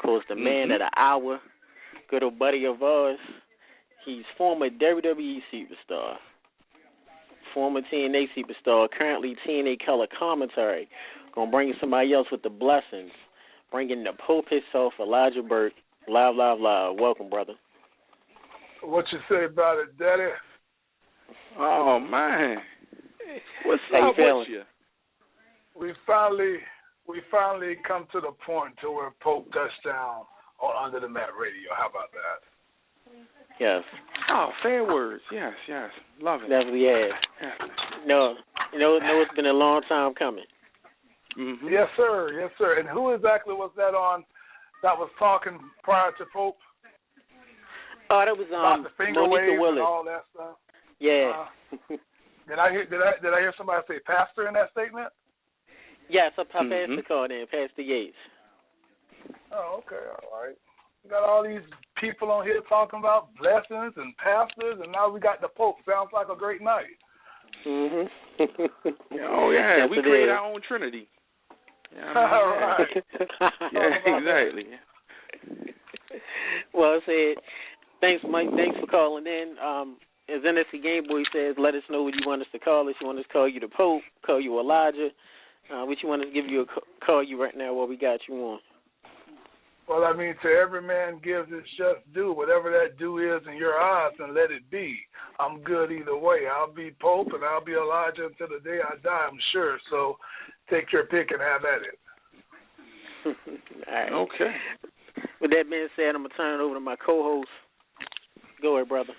course, the man of the hour, good old buddy of ours. He's former WWE superstar, former TNA superstar, currently TNA color commentary. Gonna bring somebody else with the blessings. Bringing the Pope himself, Elijah Burke. Live. Welcome, brother. What you say about it, Daddy? Oh, man. What's How you up feeling? with you? We finally come to the point to where Pope touched down on Under the Mat Radio. How about that? Yes. Oh, fair words. Yes. Love it. Definitely has. Yeah. No, it's been a long time coming. Mm-hmm. Yes, sir. And who exactly was that on that was talking prior to Pope? Oh, that was About the finger Monica waves Willis. and all that stuff? Yeah. Did I hear somebody say pastor in that statement? Yes, I Pastor called in, Pastor Yates. Oh, okay, all right. We got all these people on here talking about blessings and pastors, and now we got the Pope. Sounds like a great night. Mhm. Oh yeah, Yes, we create our own Trinity. Yeah, All right. Yeah, exactly. Well, I said, thanks, Mike. Thanks for calling in. As NSC Gameboy says, let us know what you want us to call us. You want us to call you the Pope, call you Elijah. What you want us to give you call you right now while we got you on? Well, I mean, to every man gives his just due. Whatever that due is in your eyes, and let it be. I'm good either way. I'll be Pope and I'll be Elijah until the day I die, I'm sure. So take your pick and have at it. All right. Okay. With that being said, I'm going to turn it over to my co-host. Go ahead, brother.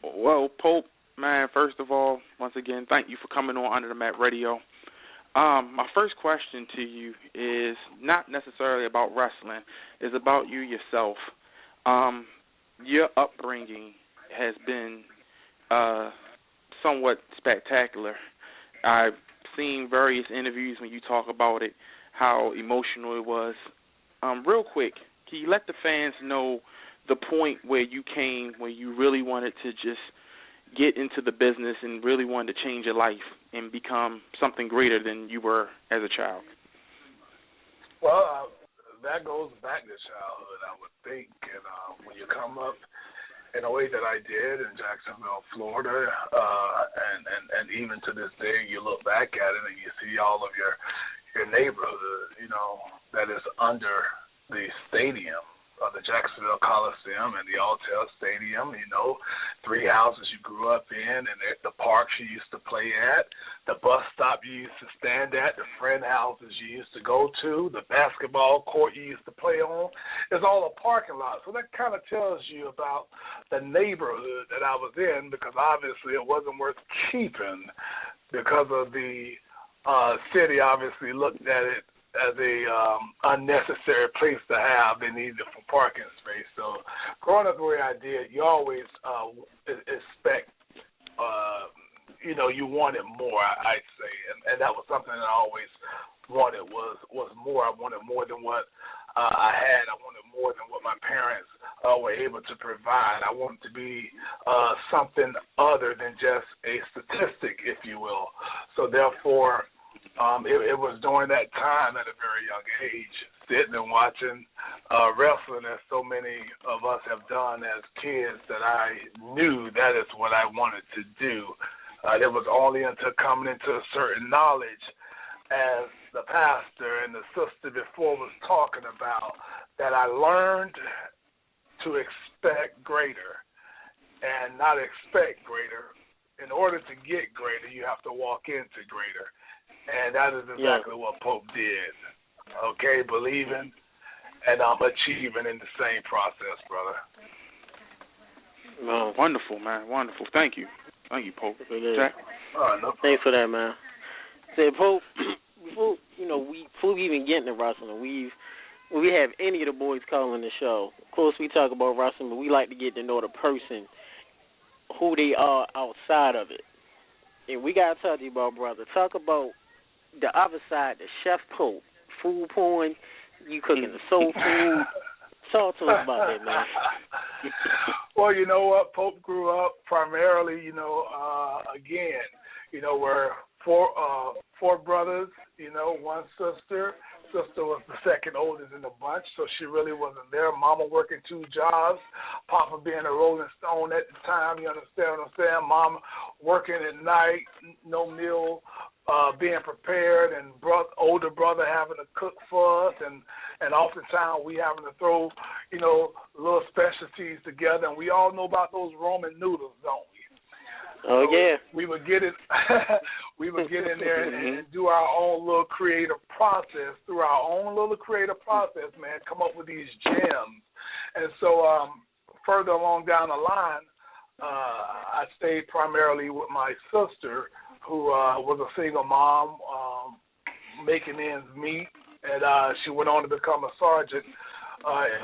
Well, Pope, man, first of all, once again, thank you for coming on Under the Mat Radio. My first question to you is not necessarily about wrestling. It's about you yourself. Your upbringing has been somewhat spectacular. I've seen various interviews when you talk about it, how emotional it was. Real quick, can you let the fans know the point where you came, where you really wanted to just get into the business and really wanted to change your life and become something greater than you were as a child? Well, that goes back to childhood, I would think. And when you come up in a way that I did in Jacksonville, Florida, and even to this day, you look back at it and you see all of your neighborhood, that is under the stadium, the Jacksonville Coliseum and the Alltel Stadium, 3 houses you grew up in, and the parks you used to play at, the bus stop you used to stand at, the friend houses you used to go to, the basketball court you used to play on. It's all a parking lot. So that kind of tells you about the neighborhood that I was in, because obviously it wasn't worth keeping because of the city obviously looked at it as a unnecessary place to have. They needed it for parking space. So growing up the way I did, you always expect, you wanted more, I'd say. And that was something that I always wanted was more. I wanted more than what I had. I wanted more than what my parents were able to provide. I wanted to be something other than just a statistic, if you will. So therefore, it was during that time at a very young age, sitting and watching wrestling, as so many of us have done as kids, that I knew that is what I wanted to do. It was only until coming into a certain knowledge, as the pastor and the sister before was talking about, that I learned to expect greater and not expect greater. In order to get greater, you have to walk into greater. And that is exactly what Pope did. Okay, believing and achieving in the same process, brother. Oh, wonderful, man. Wonderful. Thank you. Thank you, Pope. No Thanks for that, man. Say, Pope, before we even get into wrestling, when we have any of the boys calling the show, of course we talk about wrestling, but we like to get to know the person, who they are outside of it. And we got to talk to you about, brother. Talk about the other side, the Chef Pope, food porn, you cooking the soul food. Talk to us about that, man. Well, you know what? Pope grew up primarily, we're four brothers, one sister, sister was the second oldest in the bunch, so she really wasn't there. Mama working 2 jobs, Papa being a Rolling Stone at the time, you understand what I'm saying? Mama working at night, no meal being prepared, and older brother having to cook for us, and oftentimes we having to throw, little specialties together, and we all know about those Roman noodles, don't we? Oh, yeah. We would get it. We would get in there and do our own little creative process. Through our own little creative process, man, come up with these gems. And so further along down the line, I stayed primarily with my sister, who was a single mom, making ends meet. And she went on to become a sergeant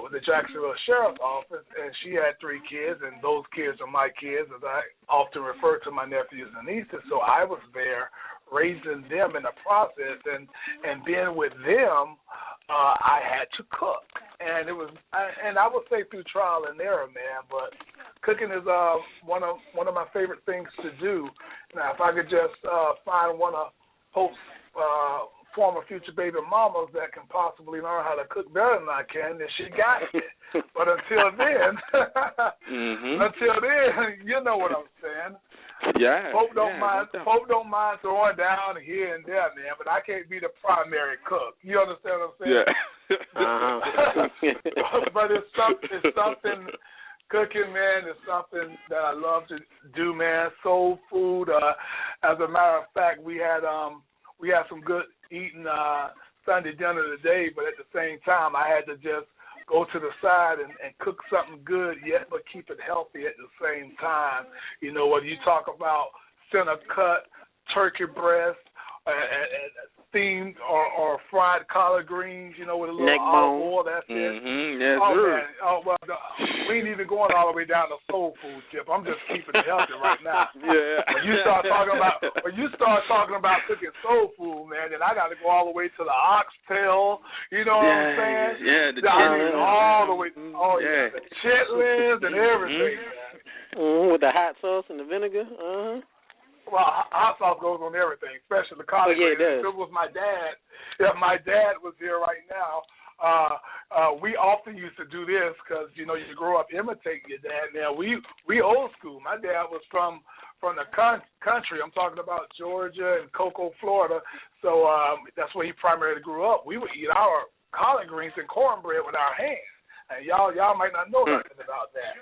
with the Jacksonville Sheriff's Office, and she had 3 kids, and those kids are my kids, as I often refer to my nephews and nieces. So I was there raising them in the process, and being with them, I had to cook, and I would say through trial and error, man. But cooking is one of my favorite things to do. Now, if I could just find one of Hope's former future baby mamas that can possibly learn how to cook better than I can, then she got it. But until then, you know what I'm saying. Yeah. Folk don't mind throwing down here and there, man. But I can't be the primary cook. You understand what I'm saying? Yeah. But it's something. Cooking, man, is something that I love to do, man. Soul food. As a matter of fact, we had some good eating Sunday dinner today, but at the same time, I had to just go to the side and cook something good, yet but keep it healthy at the same time. You know, whether you talk about center cut, turkey breast, and steamed or fried collard greens, with a little neck olive bone. oil, that's it. Yes, Oh, sir. man. Oh, well, we ain't even going all the way down to soul food, Chip. I'm just keeping it healthy right now. Yeah. When you start talking about cooking soul food, man, then I got to go all the way to the oxtail. You know what I'm saying? Yeah, the chitlins. All the way. Oh, yeah. The chitlins and everything, man. With the hot sauce and the vinegar. Well, hot sauce goes on everything, especially the collard greens. It does. If it was my dad, if my dad was here right now, we often used to do this because, you grow up imitating your dad. Now, we old school. My dad was from the country. I'm talking about Georgia and Cocoa, Florida. So that's where he primarily grew up. We would eat our collard greens and cornbread with our hands. And y'all might not know nothing about that.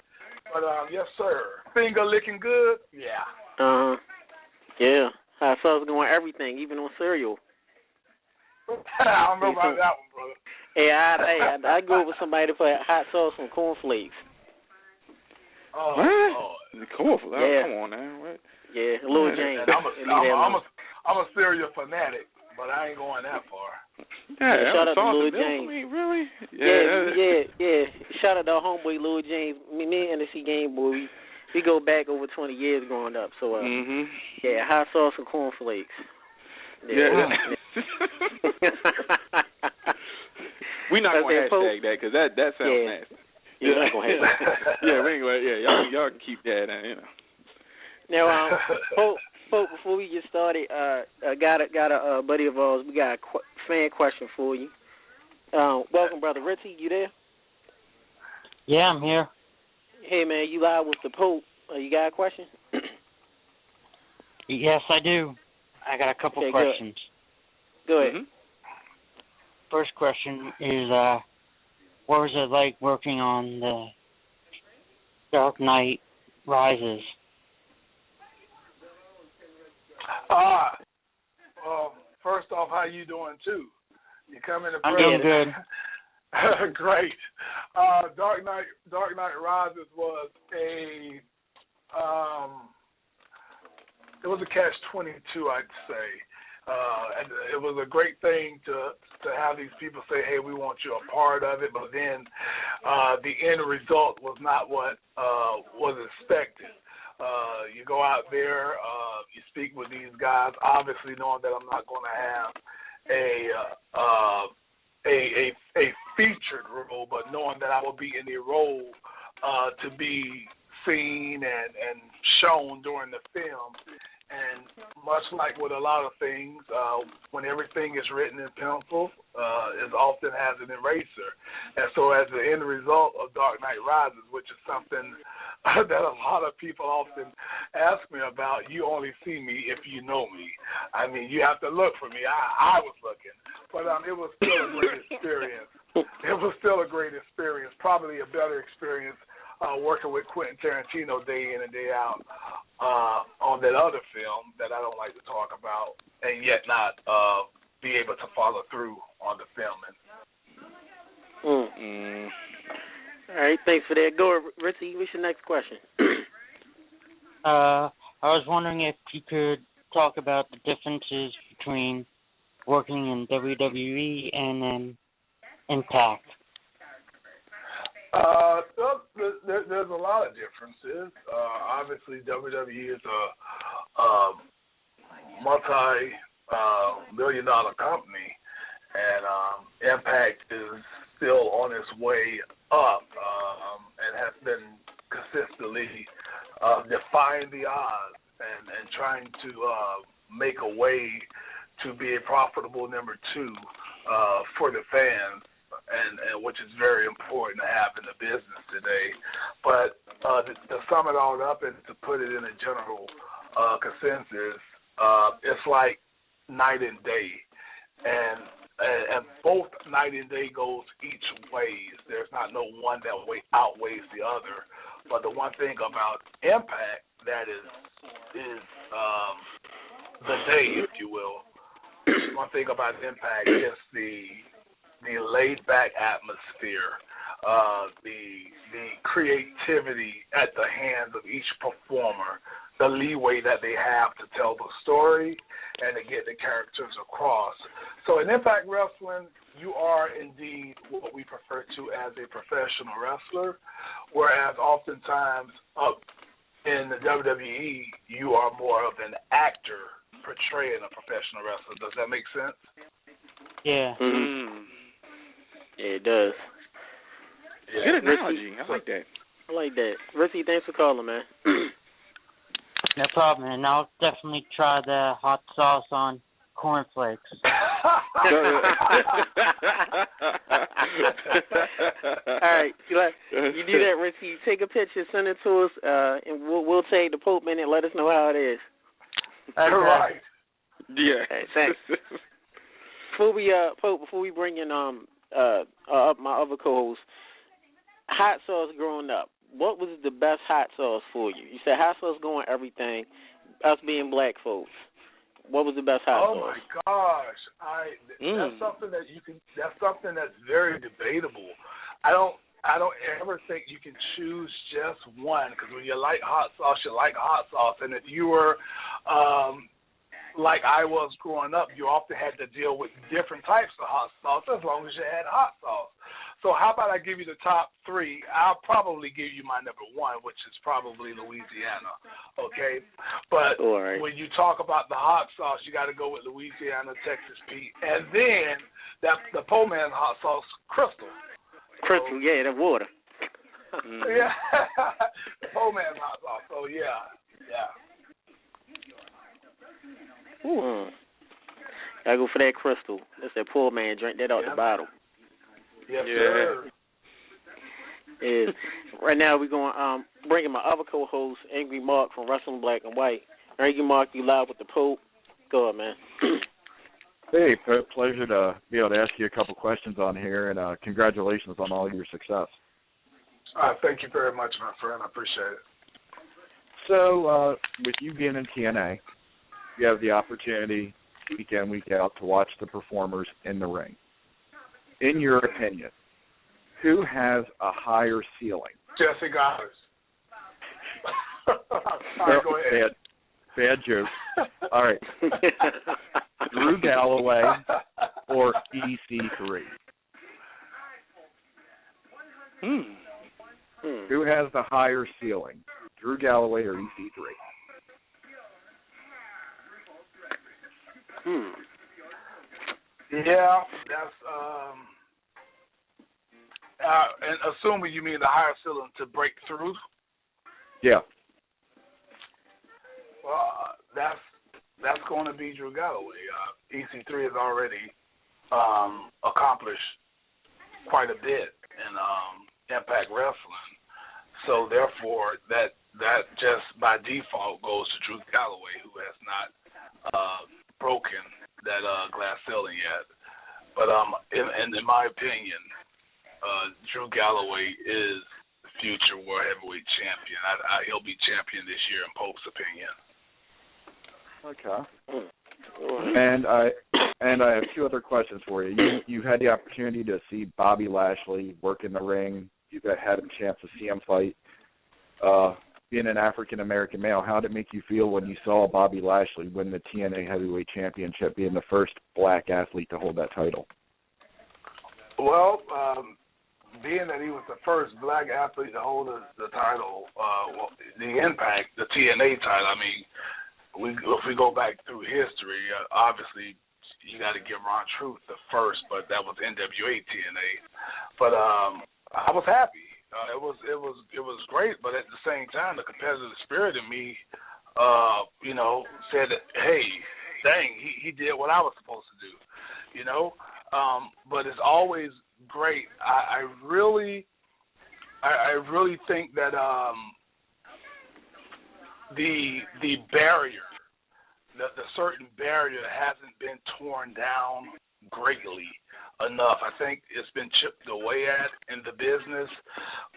But, yes, sir. Finger licking good? Yeah. Yeah. Hot sauce going on everything, even on cereal. I don't know about that one, brother. Hey, I go with somebody to put hot sauce on cornflakes. Oh, cornflakes? Yeah. Come on now. What? Yeah, Lil James. I'm a cereal fanatic, but I ain't going that far. Yeah, shout out to Lil James. Really? Yeah. Shout out to our homeboy Lil James. Me and the Gameboy, we go back over 20 years growing up. So, yeah, hot sauce and cornflakes. Yeah. We're not going to hashtag that because that sounds nasty. Yeah, we're not going to hashtag that. Yeah, we ain't going to. Yeah, y'all can keep that. Now, Pope, before we get started, got a buddy of ours. We got a fan question for you. Welcome, Brother Ritzy. You there? Yeah, I'm here. Hey, man, you live with the Pope. You got a question? Yes, I do. I got a couple questions. Go ahead. First question is, what was it like working on the Dark Knight Rises? First off, how you doing too? You come in the I'm doing good. Great. Dark Knight Rises was it was a catch-22, I'd say. And it was a great thing to have these people say, hey, we want you a part of it, but then the end result was not what was expected. You go out there, you speak with these guys, obviously knowing that I'm not going to have a featured role, but knowing that I will be in a role to be seen and shown during the film. And much like with a lot of things, when everything is written in pencil, it often has an eraser. And so as the end result of Dark Knight Rises, which is something that a lot of people often ask me about, you only see me if you know me. I mean, you have to look for me. I was looking. But it was still a great experience. It was still a great experience, probably a better experience working with Quentin Tarantino day in and day out on that other film that I don't like to talk about, and yet not be able to follow through on the filming. All right, thanks for that. Go, Ritzy, what's your next question? I was wondering if you could talk about the differences between working in WWE and in Impact. There's a lot of differences. Obviously, WWE is a multi-million-dollar company, and Impact is still on its way up and has been consistently defying the odds and trying to make a way to be a profitable number two for the fans. And which is very important to have in the business today. But to sum it all up and to put it in a general consensus, it's like night and day. And both night and day goes each ways. There's not no one that outweighs the other. But the one thing about Impact that is the day, if you will. One thing about Impact is the laid-back atmosphere, the creativity at the hands of each performer, the leeway that they have to tell the story and to get the characters across. So in Impact Wrestling, you are indeed what we refer to as a professional wrestler, whereas oftentimes in the WWE, you are more of an actor portraying a professional wrestler. Does that make sense? Yeah. Mm-hmm. Yeah, it does. Yeah. Good analogy. I like that. I like that. Ritzy, thanks for calling, man. No problem, and I'll definitely try the hot sauce on cornflakes. All right, you do that, Ritzy. Take a picture, send it to us, and we'll take the Pope minute. Let us know how it is. All right. Yeah. Hey, thanks. Before we bring in up my other co-host, hot sauce growing up. What was the best hot sauce for you? You said hot sauce going everything. Us being black folks, what was the best hot sauce? Oh my gosh, that's something that you can. That's something that's very debatable. I don't ever think you can choose just one, because when you like hot sauce, you like hot sauce, and if you were like I was growing up, you often had to deal with different types of hot sauce as long as you had hot sauce. So how about I give you the top three? I'll probably give you my number one, which is probably Louisiana, okay? But right. When you talk about the hot sauce, you got to go with Louisiana, Texas Pete, and then the Po Man hot sauce, Crystal. Crystal, yeah, the water. Yeah, the Po Man hot sauce. So yeah. Gotta go for that Crystal. That's that poor man. Drink that out the bottle. Yes, sir. Is right now we're going bringing my other co-host, Angry Mark from Wrestling Black and White. Angry Mark, you live with the Pope. Go ahead, man. Hey, Pope. Pleasure to be able to ask you a couple questions on here, and congratulations on all your success. Thank you very much, my friend. I appreciate it. So, with you being in TNA, you have the opportunity week in, week out to watch the performers in the ring. In your opinion, who has a higher ceiling? Jesse Goddard. Go ahead. Bad joke. All right. Drew Galloway or EC3? Who has the higher ceiling, Drew Galloway or EC3? Yeah, that's and assuming you mean the higher ceiling to break through. Yeah. Well, that's going to be Drew Galloway. EC3 has already accomplished quite a bit in Impact Wrestling. So therefore, that just by default goes to Drew Galloway, who has not broken that glass ceiling yet. But in my opinion, Drew Galloway is future World Heavyweight Champion. He'll be champion this year in Pope's opinion. Okay. And I have two other questions for you. You had the opportunity to see Bobby Lashley work in the ring. You've had a chance to see him fight. Being an African-American male, how did it make you feel when you saw Bobby Lashley win the TNA Heavyweight Championship, being the first black athlete to hold that title? Well, being that he was the first black athlete to hold the title, the Impact, the TNA title, I mean, if we go back through history, obviously you got to give Ron Truth the first, but that was NWA TNA. But I was happy. It was great, but at the same time, the competitive spirit in me, said that, hey, dang, he did what I was supposed to do, But it's always great. I really think that the barrier, the certain barrier hasn't been torn down greatly enough. I think it's been chipped away at in the business,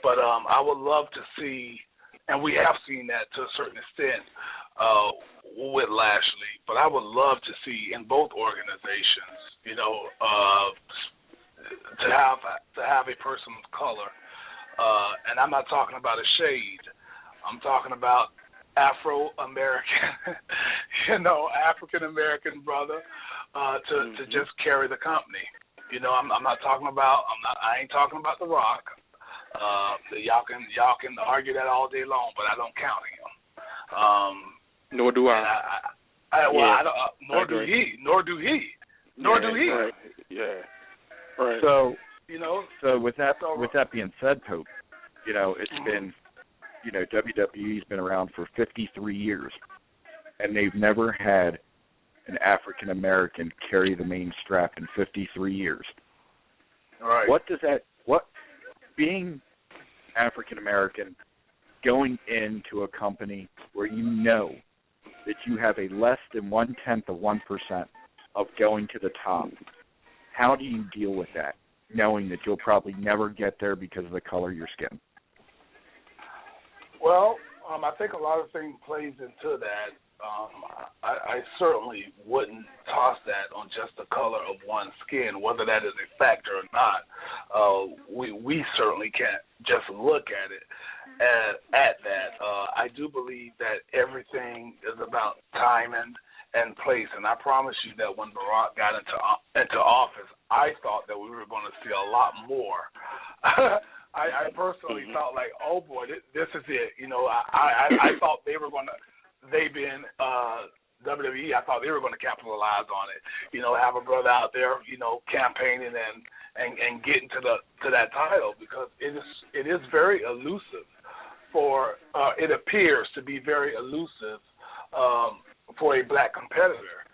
but I would love to see, and we have seen that to a certain extent with Lashley, but I would love to see in both organizations, to have a person of color, and I'm not talking about a shade. I'm talking about Afro-American, African-American brother to just carry the company. I'm not talking about. I ain't talking about The Rock. Y'all can argue that all day long, but I don't count him. Nor do I. Nor do he. Nor do he. Right. Yeah. Right. So with that being said, Pope, it's been, WWE's been around for 53 years, and they've never had an African American carry the main strap in 53 years. All right. What being African American, going into a company where you know that you have a less than 0.1% of going to the top, how do you deal with that, knowing that you'll probably never get there because of the color of your skin? Well, I think a lot of things plays into that. I certainly wouldn't toss that on just the color of one's skin, whether that is a factor or not. We certainly can't just look at it at that. I do believe that everything is about timing and place, and I promise you that when Barack got into office, I thought that we were going to see a lot more. I personally thought like, oh boy, this is it. I thought they were going to. They being WWE, I thought they were going to capitalize on it. Have a brother out there, campaigning and getting to that title, because it is very elusive. It appears to be very elusive for a black competitor.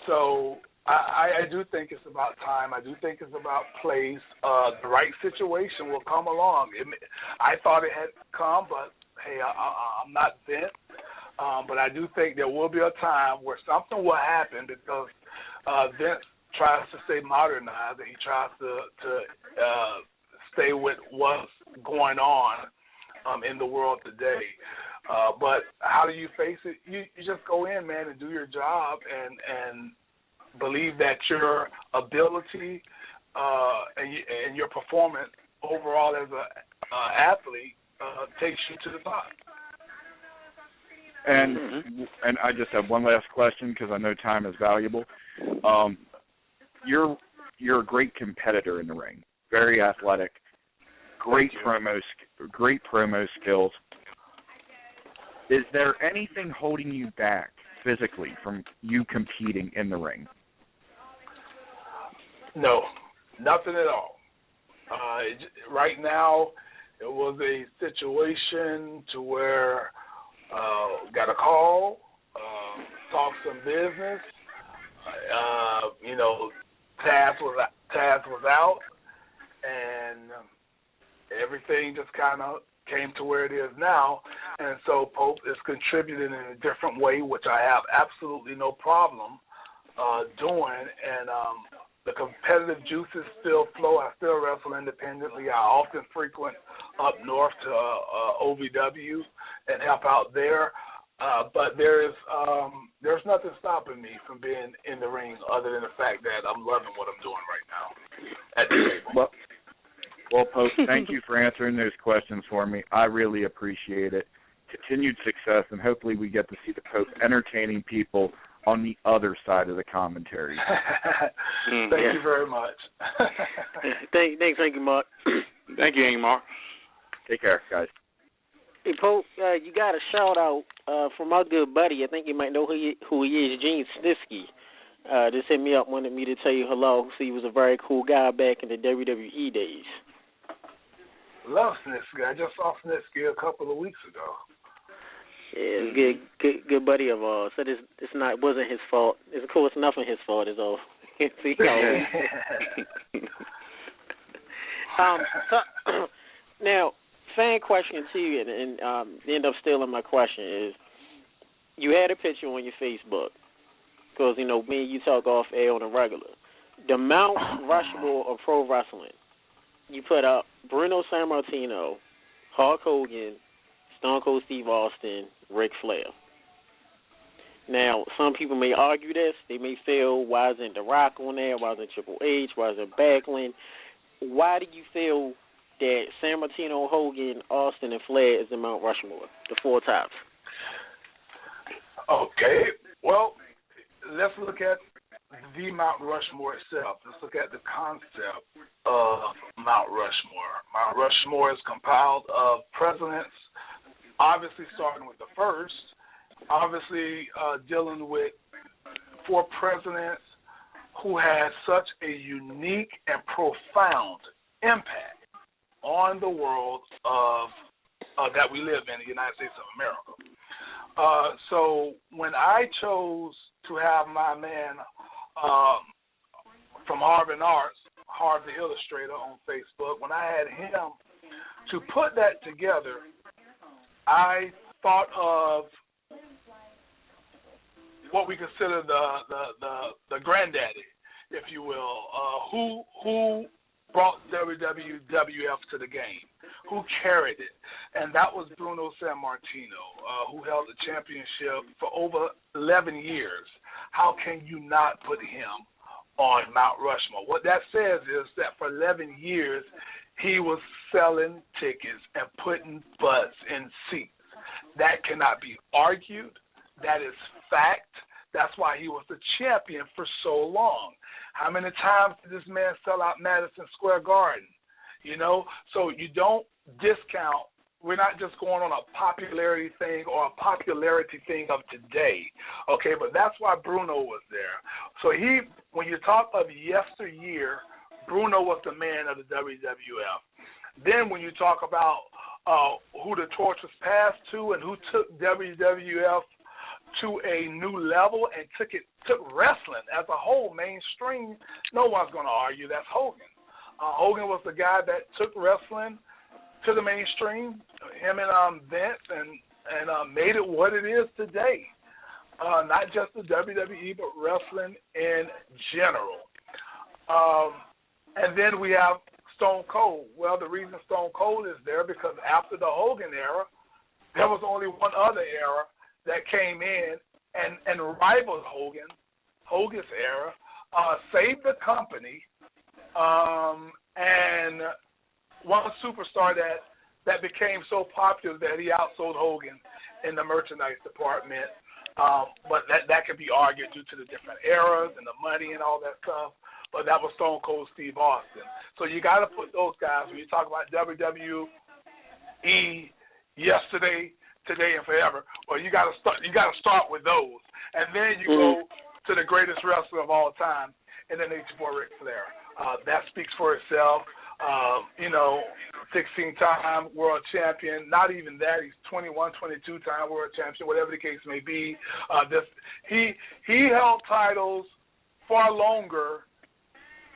So I do think it's about time. I do think it's about place. The right situation will come along. I thought it had come, but hey, I'm not Vince. But I do think there will be a time where something will happen, because Vince tries to stay modernized, and he tries to stay with what's going on in the world today. But how do you face it? You just go in, man, and do your job, and believe that your ability and your performance overall as an athlete takes you to the top. And I just have one last question, because I know time is valuable. You're a great competitor in the ring, very athletic, great promo skills. Is there anything holding you back physically from you competing in the ring? No, nothing at all. Right now, it was a situation to where got a call, talk some business. You know, Taz was out, and everything just kind of came to where it is now. And so Pope is contributing in a different way, which I have absolutely no problem doing. And the competitive juices still flow. I still wrestle independently. I often frequent up north to OVW and help out there. But there's nothing stopping me from being in the ring other than the fact that I'm loving what I'm doing right now at the table. Well, Pope, thank you for answering those questions for me. I really appreciate it. Continued success, and hopefully we get to see the Pope entertaining people on the other side of the commentary. Thank you very much. Thanks, Mark. Thank you, Mark. Take care, guys. Hey, Pope, you got a shout-out from my good buddy. I think you might know who he is, Gene Snitsky. Just hit me up, wanted me to tell you hello. So he was a very cool guy back in the WWE days. Love Snitsky. I just saw Snitsky a couple of weeks ago. Yeah, it's good buddy of ours. So it wasn't his fault. It's, of course, nothing his fault is all. See, so, now, fan question to you, and end up stealing my question is, you had a picture on your Facebook, because, you know, me and you talk off air on a regular. The Mount Rushmore of pro wrestling. You put up Bruno Sammartino, Hulk Hogan, Stone Cold Steve Austin, Ric Flair. Now, some people may argue this. They may feel, why isn't The Rock on there? Why isn't Triple H? Why isn't Backlund? Why do you feel that Sammartino, Hogan, Austin, and Flair is in Mount Rushmore, the four tops? Okay. Well, let's look at the Mount Rushmore itself. Let's look at the concept of Mount Rushmore. Mount Rushmore is compiled of presidents, obviously starting with the first, obviously dealing with four presidents who had such a unique and profound impact on the world of that we live in, the United States of America. So when I chose to have my man from Harvard Arts, Harv the Illustrator on Facebook, when I had him to put that together, I thought of what we consider the granddaddy, if you will, who brought WWF to the game, who carried it, and that was Bruno Sammartino, who held the championship for over 11 years. How can you not put him on Mount Rushmore? What that says is that for 11 years, he was selling tickets and putting butts in seats. That cannot be argued. That is fact. That's why he was the champion for so long. How many times did this man sell out Madison Square Garden? You know, so you don't discount. We're not just going on a popularity thing or a popularity thing of today, okay? But that's why Bruno was there. So when you talk of yesteryear, Bruno was the man of the WWF. Then when you talk about who the torch was passed to and who took WWF to a new level and took wrestling as a whole mainstream, no one's going to argue that's Hogan. Hogan was the guy that took wrestling to the mainstream, him and Vince, and made it what it is today. Not just the WWE, but wrestling in general. And then we have Stone Cold. Well, the reason Stone Cold is there because after the Hogan era, there was only one other era that came in and rivaled Hogan's era, saved the company, and one superstar that became so popular that he outsold Hogan in the merchandise department. But that could be argued due to the different eras and the money and all that stuff. But that was Stone Cold Steve Austin. So you got to put those guys, when you talk about WWE, yesterday, today, and forever, well, you got to start with those. And then you go to the greatest wrestler of all time, in the nature for Ric Flair. That speaks for itself. You know, 16-time world champion. Not even that. He's 21, 22-time world champion, whatever the case may be. He held titles far longer.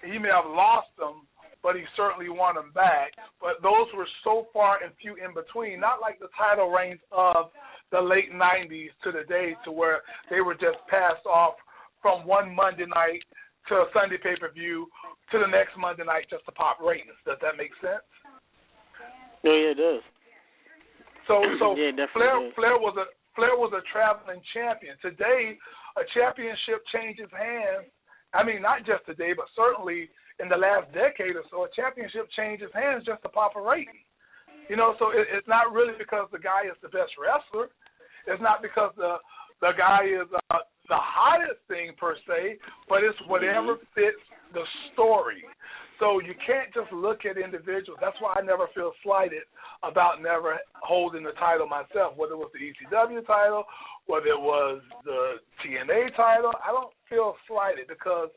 He may have lost them, but he certainly won them back. But those were so far and few in between, not like the title reigns of the late 90s to the day to where they were just passed off from one Monday night to a Sunday pay-per-view to the next Monday night just to pop ratings. Does that make sense? No, yeah, it does. So yeah, Flair was a traveling champion. Today, a championship changes hands. I mean, not just today, but certainly in the last decade or so, a championship changes hands just to pop a rating. You know, so it's not really because the guy is the best wrestler. It's not because the guy is the hottest thing per se, but it's whatever fits the story. So you can't just look at individuals. That's why I never feel slighted about never holding the title myself, whether it was the ECW title, whether it was the TNA title. I don't feel slighted because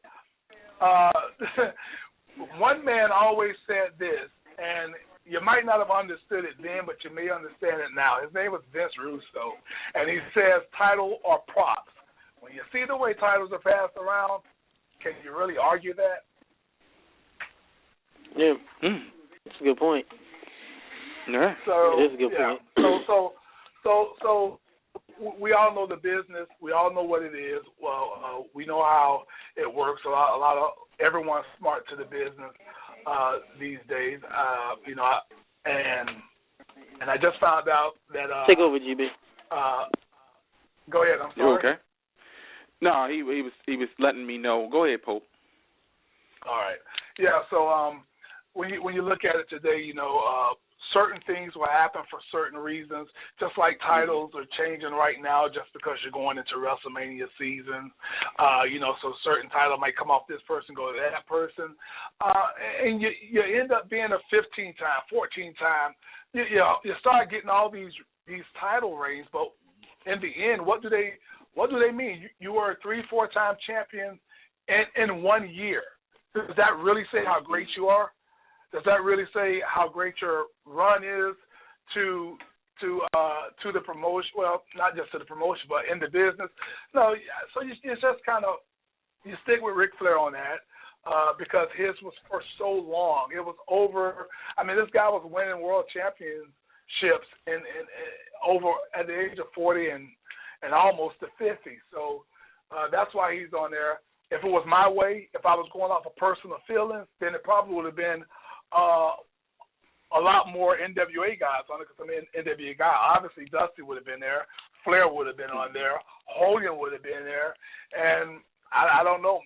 one man always said this, and you might not have understood it then, but you may understand it now. His name was Vince Russo, and he says title or props. When you see the way titles are passed around, can you really argue that? Yeah, that's a good point. Yeah, so, it is a good point. So we all know the business. We all know what it is. Well, we know how it works. Everyone's smart to the business these days. You know, and I just found out that. Take over, GB. Go ahead. I'm sorry. You okay? No, he was letting me know. Go ahead, Pope. All right. Yeah. So when you look at it today, you know, certain things will happen for certain reasons. Just like titles are changing right now, just because you're going into WrestleMania season. You know, so certain title might come off this person, go to that person, and you end up being a 15-time, 14-time. You start getting all these title reigns, but in the end, what do they mean? You were a 3-4-time champion in 1 year. Does that really say how great you are? Does that really say how great your run is to the promotion? Well, not just to the promotion, but in the business. No, so you just kind of you stick with Ric Flair on that because his was for so long. It was over. I mean, this guy was winning world championships in over at the age of 40 and almost to 50. So that's why he's on there. If it was my way, if I was going off of personal feelings, then it probably would have been a lot more NWA guys on it because I'm an NWA guy. Obviously, Dusty would have been there. Flair would have been on there. Hogan would have been there. And I don't know,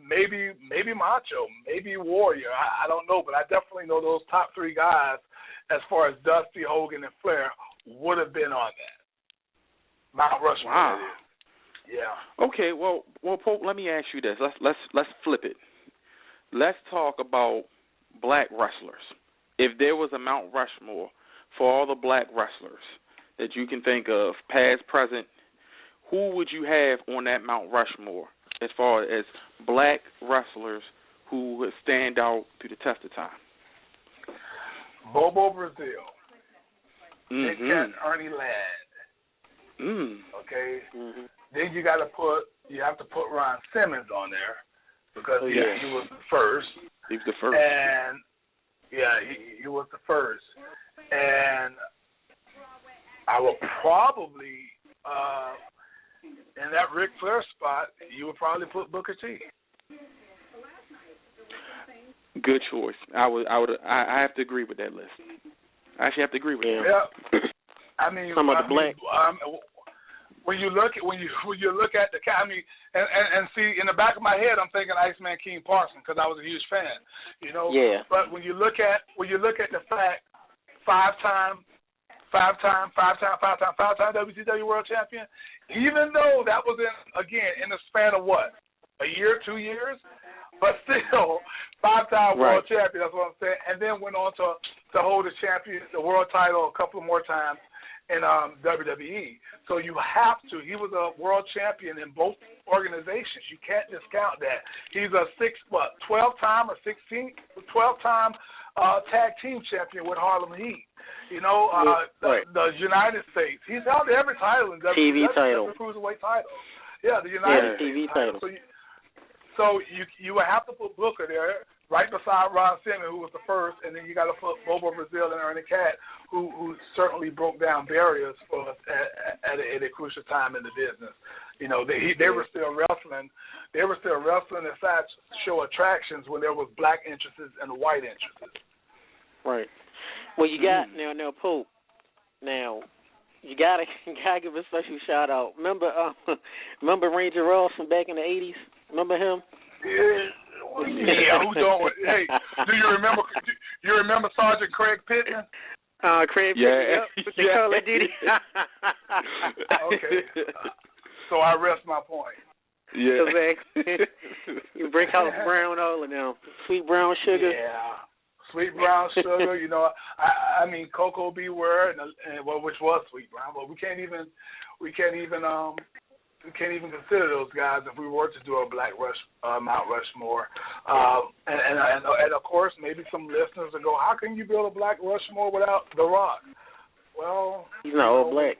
maybe Macho, maybe Warrior. I don't know, but I definitely know those top three guys as far as Dusty, Hogan, and Flair would have been on that. Mount Rushmore. Wow. Yeah. Okay, well, Pope, let me ask you this. Let's flip it. Let's talk about black wrestlers. If there was a Mount Rushmore for all the black wrestlers that you can think of, past, present, who would you have on that Mount Rushmore as far as black wrestlers who would stand out through the test of time? Bobo Brazil. Big Cat Ernie Ladd. Okay. Mm-hmm. Then you have to put Ron Simmons on there because he was the first. He's the first. And he was the first. And I would probably in that Ric Flair spot, you would probably put Booker T. Good choice. I have to agree with that list. I actually have to agree with that. Yeah. I mean, when you look at the, I mean, and see in the back of my head, I'm thinking Iceman King Parsons because I was a huge fan, you know. Yeah. But when you look at the fact, five-time WCW World Champion, even though that was in the span of what, a year, 2 years, but still 5-time world champion. That's what I'm saying. And then went on to hold the world title a couple more times in WWE. So you have to. He was a world champion in both organizations. You can't discount that. He's a 12-time tag team champion with Harlem Heat. You know, the United States. He's held every title in TV title. The Cruiserweight title. Yeah, the United States TV title. So you would have to put Booker there right beside Ron Simmons, who was the first, and then you got to put Bobo Brazil and Ernie Cat, who certainly broke down barriers for us at a crucial time in the business. You know, they were still wrestling. They were still wrestling as such show attractions when there was black entrances and white entrances. Right. Well, you got now Pope. Now you gotta give a special shout out. Remember Ranger Ross from back in the '80s? Remember him? Yeah. Who don't? Hey, do you remember? You remember Sergeant Craig Pittman? Craig Pittman. Yep. The Call of Duty. Okay. So I rest my point. Yeah. Exactly. You break out brown all of them. Sweet brown sugar. Yeah. Sweet brown sugar, you know. I mean, Cocoa Beware, which was sweet brown, but we can't even consider those guys if we were to do a Mount Rushmore. And of course, maybe some listeners will go, how can you build a Black Rushmore without The Rock? Well, he's not all black.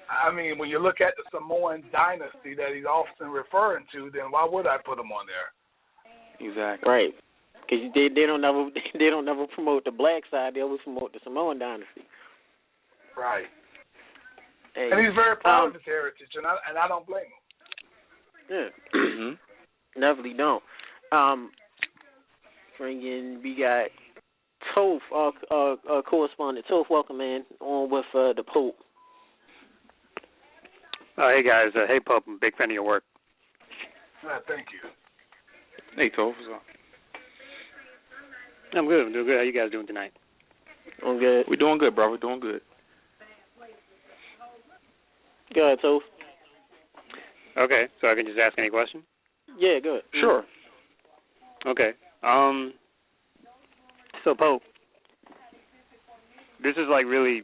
I mean, when you look at the Samoan dynasty that he's often referring to, then why would I put him on there? Exactly. Right. Because they don't never promote the black side. They always promote the Samoan dynasty. Right. Hey, and he's very proud of his heritage, and I don't blame him. Yeah. Definitely don't. We got Toph, our correspondent. Toph, welcome, man, on with the Pope. Hey, guys. Hey, Pope. I'm a big fan of your work. Thank you. Hey, Toph, what's up? I'm good. I'm doing good. How you guys doing tonight? I'm good. We're doing good, bro. We're doing good. Go ahead, Toph. Okay, so I can just ask any question? Yeah, good. Sure. Okay. So, Pope, this is like really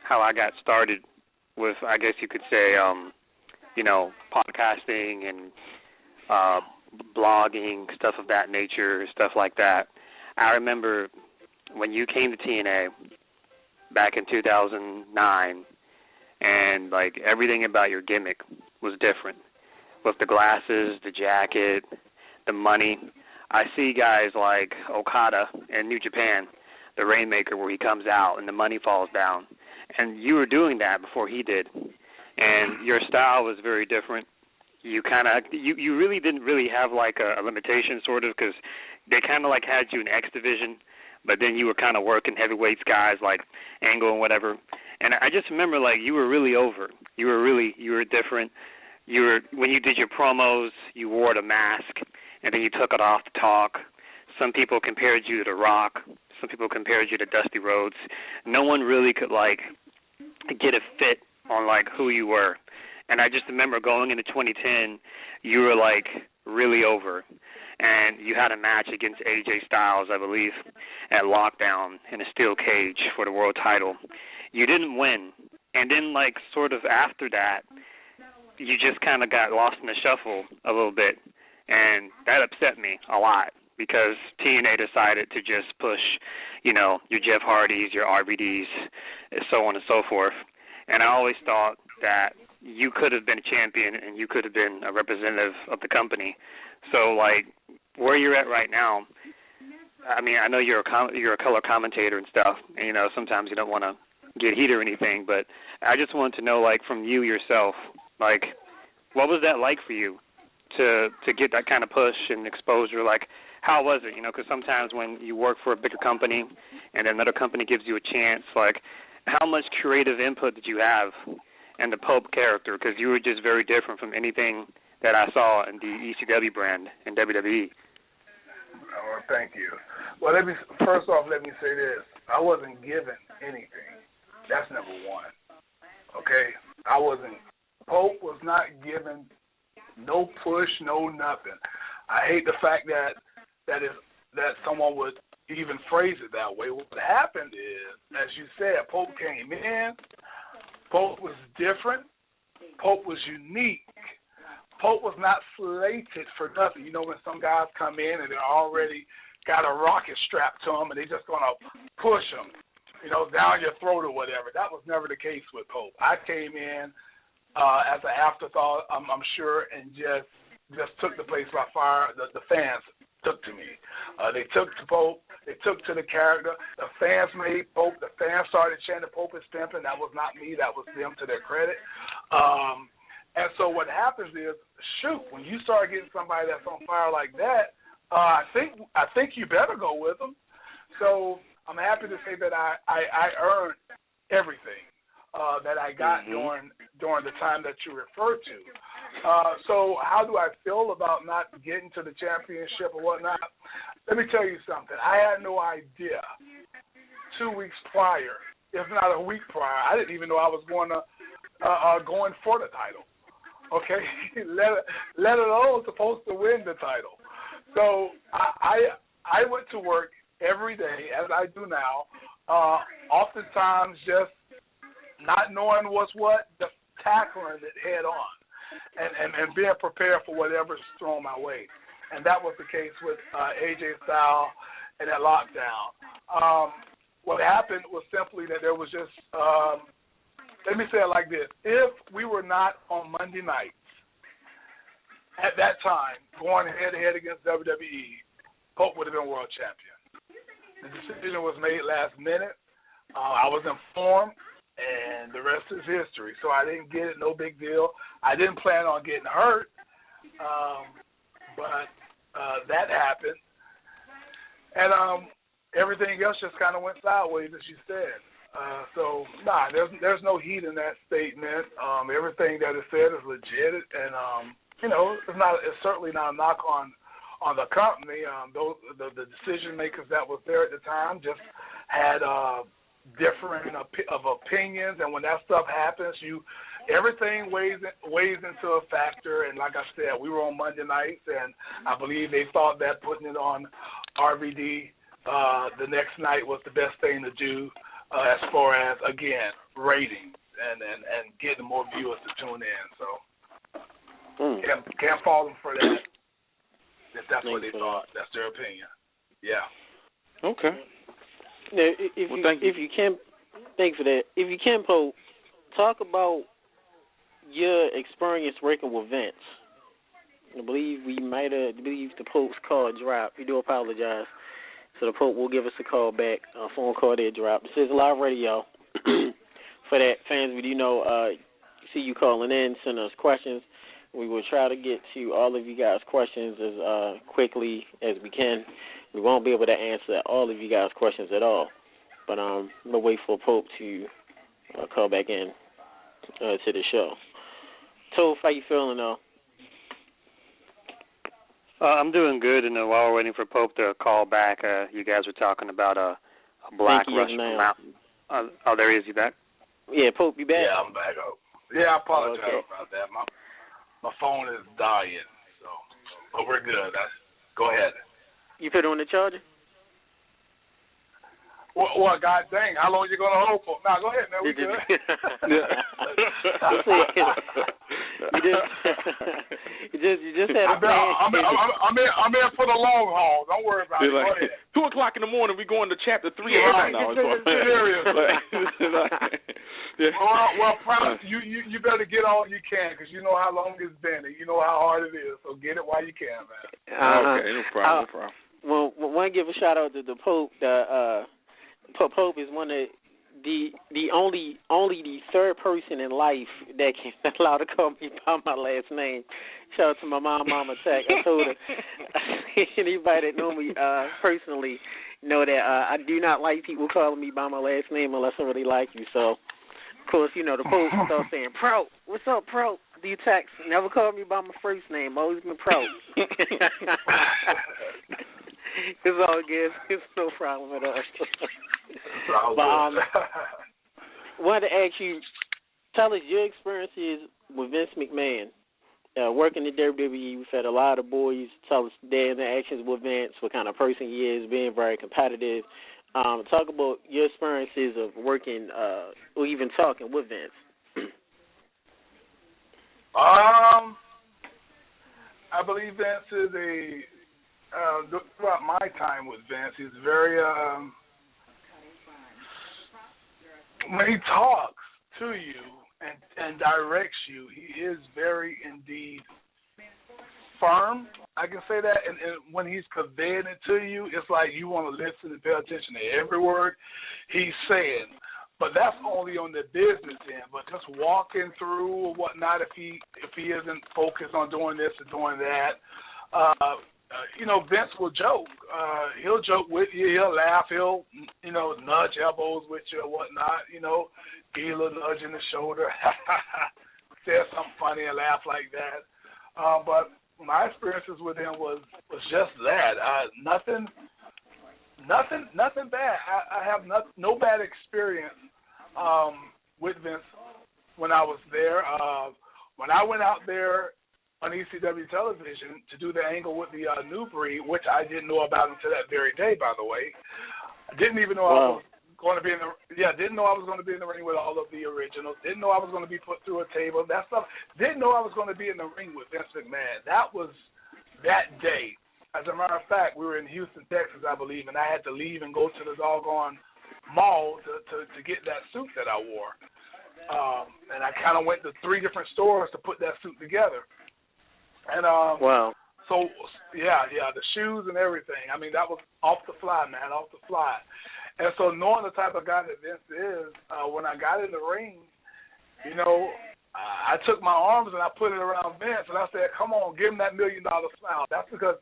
how I got started with, I guess you could say, podcasting and blogging, stuff of that nature, stuff like that. I remember when you came to TNA back in 2009, and like everything about your gimmick was different. With the glasses, the jacket, the money. I see guys like Okada in New Japan, the Rainmaker, where he comes out and the money falls down. And you were doing that before he did. And your style was very different. You you really didn't really have like a limitation, sort of, because they kind of like had you in X Division, but then you were kind of working heavyweights guys like Angle and whatever. And I just remember like you were really over. You were different. When you did your promos, you wore the mask, and then you took it off to talk. Some people compared you to The Rock. Some people compared you to Dusty Rhodes. No one really could like get a fit on like who you were. And I just remember going into 2010, you were like really over. And you had a match against AJ Styles, I believe, at Lockdown in a steel cage for the world title. You didn't win. And then like sort of after that, you just kind of got lost in the shuffle a little bit. And that upset me a lot because TNA decided to just push, your Jeff Hardys, your RVDs, and so on and so forth. And I always thought that you could have been a champion and you could have been a representative of the company. So, like, where you're at right now, I mean, I know you're a color commentator and stuff, and, sometimes you don't want to get heat or anything, but I just wanted to know, like, from you yourself, like, what was that like for you to get that kind of push and exposure? Like, how was it? Because sometimes when you work for a bigger company and another company gives you a chance, like, how much creative input did you have in the Pope character? Because you were just very different from anything that I saw in the ECW brand in WWE. Oh, thank you. Well, first off, let me say this. I wasn't given anything. That's number one. Okay? Pope was not given no push, no nothing. I hate the fact that someone would even phrase it that way. What happened is, as you said, Pope came in. Pope was different. Pope was unique. Pope was not slated for nothing. When some guys come in and they're already got a rocket strapped to them and they're just going to push them, down your throat or whatever. That was never the case with Pope. I came in as an afterthought, I'm sure, and just took the place by fire. The fans took to me. They took to Pope. They took to the character. The fans made Pope. The fans started chanting Pope is pimping. That was not me. That was them, to their credit. And so what happens is, when you start getting somebody that's on fire like that, I think you better go with them. So I'm happy to say that I earned everything that I got during the time that you referred to. So how do I feel about not getting to the championship or whatnot? Let me tell you something. I had no idea 2 weeks prior, if not a week prior. I didn't even know I was going for the title. Okay, let alone supposed to win the title. So I went to work every day, as I do now, oftentimes just not knowing what's what, just tackling it head on and being prepared for whatever's thrown my way. And that was the case with AJ Styles and that lockdown. What happened was simply that there was just, let me say it like this. If we were not on Monday nights, at that time, going head-to-head against WWE, Pope would have been world champion. The decision was made last minute. I was informed, and the rest is history. So I didn't get it, no big deal. I didn't plan on getting hurt, but that happened. And everything else just kind of went sideways, as you said. So, there's no heat in that statement. Everything that is said is legit, and it's certainly not a knock on the company. The decision makers that was there at the time just had different of opinions, and when that stuff happens, everything weighs into a factor. And like I said, we were on Monday nights, and I believe they thought that putting it on RVD the next night was the best thing to do. As far as, again, ratings and getting more viewers to tune in. So can't fault them for that if that's what they thought. That's their opinion. Yeah. Okay. Now, if you can, thanks for that. If you can, Pope, talk about your experience working with Vince. I believe the Pope's call dropped. We do apologize. So the Pope will give us a call back, a phone call that dropped. This is live radio. For that, fans, we do know, see you calling in, send us questions. We will try to get to all of you guys' questions as quickly as we can. We won't be able to answer all of you guys' questions at all. But we'll wait for Pope to call back in to the show. Toph, how you feeling, though? I'm doing good, and while we're waiting for Pope to call back, you guys were talking about a black Rushmore mountain. Oh, there he is. You back? Yeah, Pope, you back? Yeah, I'm back. Yeah, I apologize about that. My phone is dying, but we're good. Go ahead. You put it on the charger? Well, God dang, how long you going to hold for? Now, go ahead, man. We good. You just had a plan. I'm in for the long haul. Don't worry about it. Like, go ahead. 2 o'clock in the morning, we going to chapter 3. Right. No, well, promise you better get all you can, because you know how long it's been and you know how hard it is. So get it while you can, man. Okay, no problem. Well, I want to give a shout out to the Pope. Pope is one of the only the third person in life that can allow to call me by my last name. Shout out to my Mama Tech. I told her, anybody that know me personally know that I do not like people calling me by my last name unless I really like you. So, of course, the Pope starts saying, Pro, what's up, Pro? Do you text? Never call me by my first name. Always been Pro. It's all good. It's no problem at all. But wanted to ask you, tell us your experiences with Vince McMahon. Working at WWE, we've had a lot of boys tell us their interactions with Vince, what kind of person he is, being very competitive. Talk about your experiences of working or even talking with Vince. I believe Vince is a throughout my time with Vince, he's very, when he talks to you and directs you, he is very indeed firm. I can say that. And when he's conveying it to you, it's like you want to listen and pay attention to every word he's saying. But that's only on the business end. But just walking through or whatnot, if he isn't focused on doing this or doing that, Vince will joke. He'll joke with you. He'll laugh. He'll, nudge elbows with you or whatnot. Give you a little nudge in the shoulder. Say something funny and laugh like that. But my experiences with him was just that. Nothing bad. I have no bad experience with Vince when I was there. When I went out there on ECW television to do the angle with the New Breed, which I didn't know about until that very day, by the way. I didn't even know I was going to be didn't know I was going to be in the ring with all of the originals. Didn't know I was going to be put through a table. That stuff. Didn't know I was going to be in the ring with Vince McMahon. That was that day. As a matter of fact, we were in Houston, Texas, I believe, and I had to leave and go to the doggone mall to get that suit that I wore. And I kind of went to 3 different stores to put that suit together. And so, the shoes and everything. I mean, that was off the fly, man, off the fly. And so knowing the type of guy that Vince is, when I got in the ring, I took my arms and I put it around Vince and I said, "Come on, give him that $1 million smile." That's because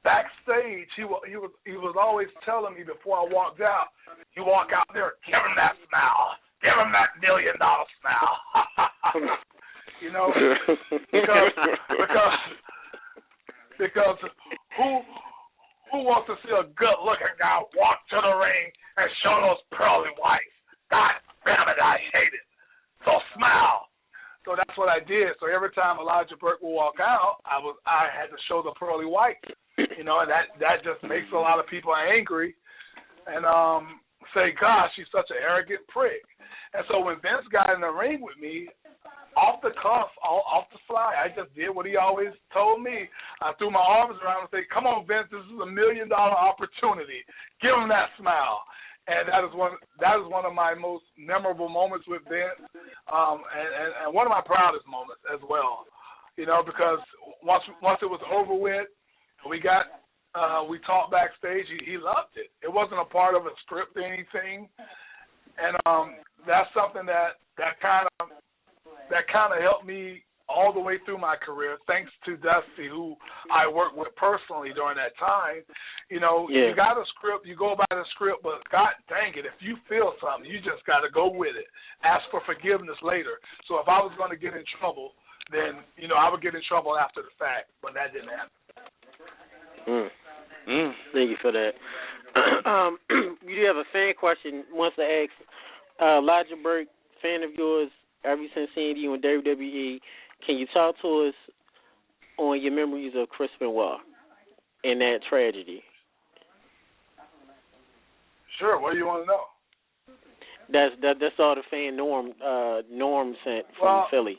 backstage he was always telling me before I walked out, "You walk out there, give him that smile, give him that $1 million smile." Because who wants to see a good-looking guy walk to the ring and show those pearly whites? God damn it, I hate it. So smile. So that's what I did. So every time Elijah Burke would walk out, I had to show the pearly whites. And that just makes a lot of people angry and say, "Gosh, he's such an arrogant prick." And so when Vince got in the ring with me, off the cuff, off the fly, I just did what he always told me. I threw my arms around and said, "Come on, Vince, this is $1 million opportunity. Give him that smile." And that is one of my most memorable moments with Vince, and one of my proudest moments as well. Because once it was over with, we talked backstage. He loved it. It wasn't a part of a script or anything, and that's something that kind of helped me all the way through my career, thanks to Dusty, who I worked with personally during that time. You got a script, you go by the script, but God dang it, if you feel something, you just got to go with it. Ask for forgiveness later. So if I was going to get in trouble, then, I would get in trouble after the fact, but that didn't happen. Thank you for that. We do have a fan question. Wants to ask, Elijah Burke, fan of yours, ever since seeing you in WWE, can you talk to us on your memories of Chris Benoit and that tragedy? Sure. What do you want to know? That's all the fan Norm sent from Philly.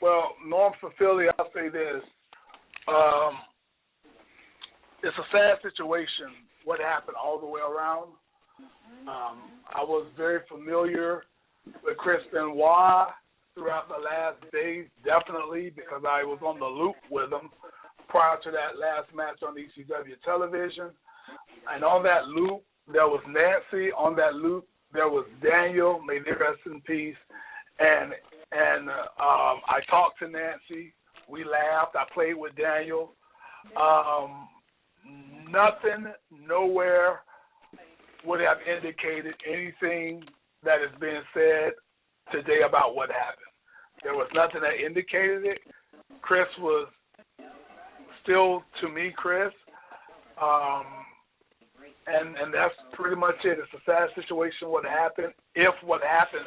Well, Norm from Philly, I'll say this. It's a sad situation, what happened all the way around. I was very familiar with Chris Benoit throughout the last days, definitely, because I was on the loop with him prior to that last match on ECW television. And on that loop, there was Nancy. On that loop, there was Daniel. May they rest in peace. And I talked to Nancy. We laughed. I played with Daniel. Nothing, nowhere would have indicated anything that is being said today about what happened. There was nothing that indicated it. Chris was still, to me, Chris. And that's pretty much it. It's a sad situation what happened. If what happened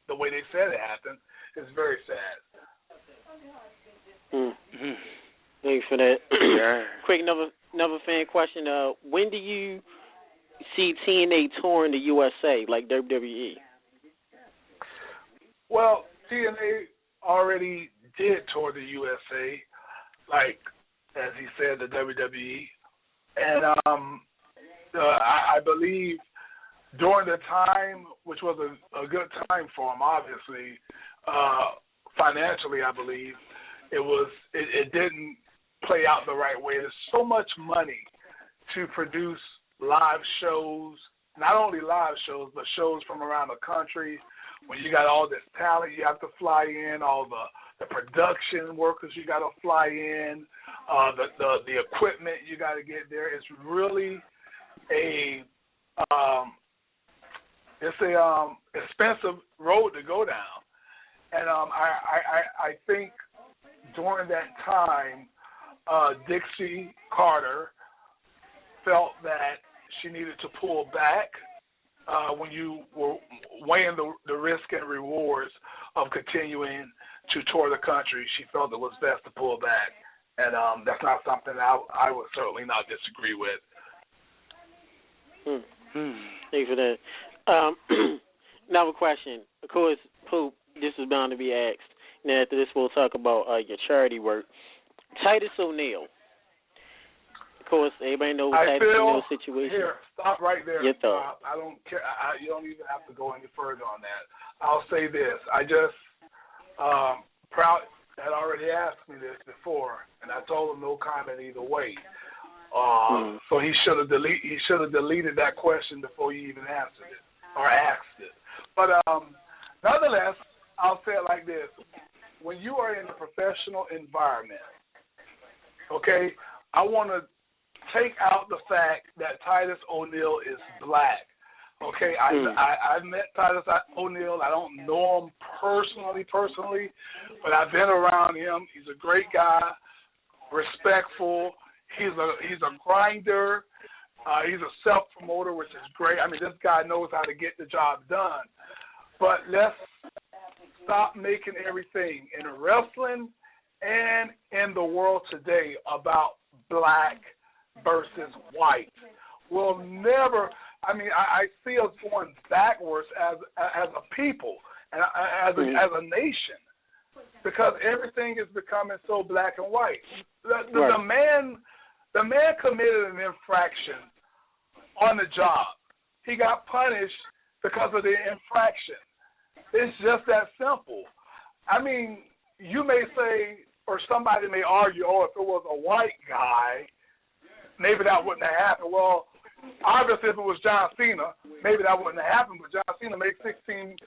the way they said it happened, it's very sad. Mm-hmm. Thanks for that. Quick, another fan question. When do you see TNA touring the USA, like WWE? Well, TNA already did tour the USA, like as he said, the WWE. And I believe during the time, which was a good time for him, obviously, financially, I believe, it didn't play out the right way. There's so much money to produce live shows, not only live shows, but shows from around the country. When you got all this talent you have to fly in, all the production workers you got to fly in, the equipment you got to get there. It's really expensive road to go down. And I think during that time, Dixie Carter felt that she needed to pull back when you were weighing the risk and rewards of continuing to tour the country. She felt it was best to pull back, and that's not something I would certainly not disagree with. Thanks for that. Now a question. Of course, Poop, this is bound to be asked. Now after this, we'll talk about your charity work. Titus O'Neil. Of course, everybody knows Titus O'Neil's situation. Here, stop right there. Your thought. I don't care. You don't even have to go any further on that. I'll say this. I just Proud had already asked me this before, and I told him no comment either way. So he should have deleted that question before you even answered it or asked it. But nonetheless, I'll say it like this: when you are in a professional environment, okay, I want to take out the fact that Titus O'Neil is black. Okay, I've met Titus O'Neil. I don't know him personally, but I've been around him. He's a great guy, respectful. He's a grinder. He's a self-promoter, which is great. I mean, this guy knows how to get the job done. But let's stop making everything in wrestling and in the world today about black versus white. We'll never. I mean, I see us going backwards as a people and as a nation, because everything is becoming so black and white. The man committed an infraction on the job. He got punished because of the infraction. It's just that simple. I mean, you may say, or somebody may argue, oh, if it was a white guy, maybe that wouldn't have happened. Well, obviously, if it was John Cena, maybe that wouldn't have happened, but John Cena makes $16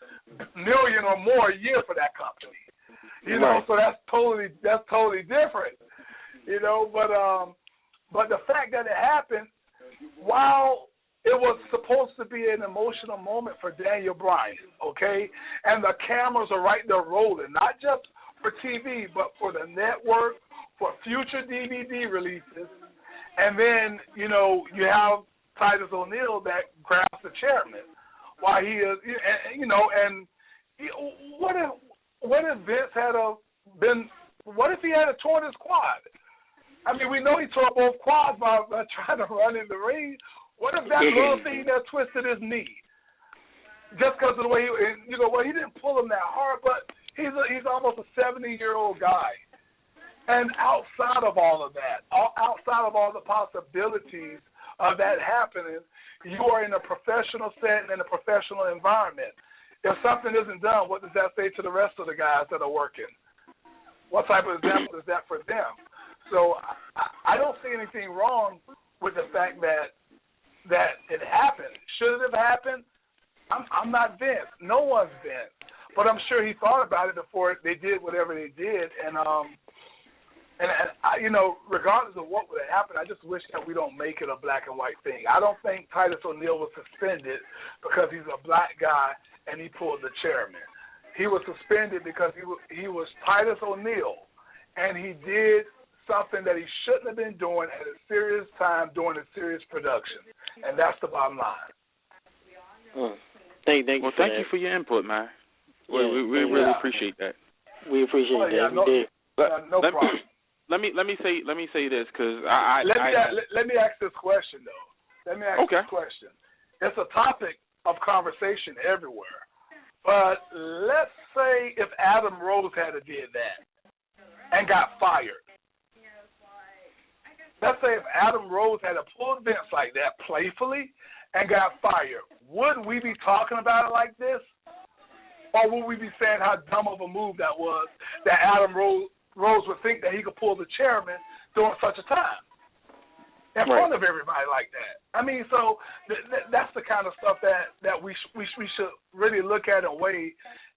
million or more a year for that company. You know, so that's totally different. You know, but the fact that it happened, while it was supposed to be an emotional moment for Daniel Bryan, okay, and the cameras are right there rolling, not just for TV, but for the network, for future DVD releases, and then, you know, you have Titus O'Neil that grabs the chairman while he is, you know, and what if Vince had been, what if he had torn his quad? I mean, we know he tore both quads by trying to run in the ring. What if that little thing that twisted his knee? Just because of the way he didn't pull him that hard, but he's almost a 70-year-old guy. And outside of all of that, outside of all the possibilities of that happening, you are in a professional setting, in a professional environment. If something isn't done, what does that say to the rest of the guys that are working? What type of example is that for them? So I don't see anything wrong with the fact that it happened. Should it have happened? I'm not Vince. No one's Vince. But I'm sure he thought about it before they did whatever they did. And you know, regardless of what would have happened, I just wish that we don't make it a black and white thing. I don't think Titus O'Neil was suspended because he's a black guy and he pulled the chairman. He was suspended because he was Titus O'Neil, and he did something that he shouldn't have been doing at a serious time during a serious production, and that's the bottom line. Thank you for your input, man. We really appreciate that. We appreciate that. No problem. Let me say this, because let me ask this question though. Let me ask this question. It's a topic of conversation everywhere. But let's say if Adam Rose had did that and got fired, let's say if Adam Rose had pulled Vince like that playfully and got fired, would we be talking about it like this? Or would we be saying how dumb of a move that was, that Adam Rose would think that he could pull the chairman during such a time in front of everybody like that? I mean, so that's the kind of stuff that we should really look at and weigh.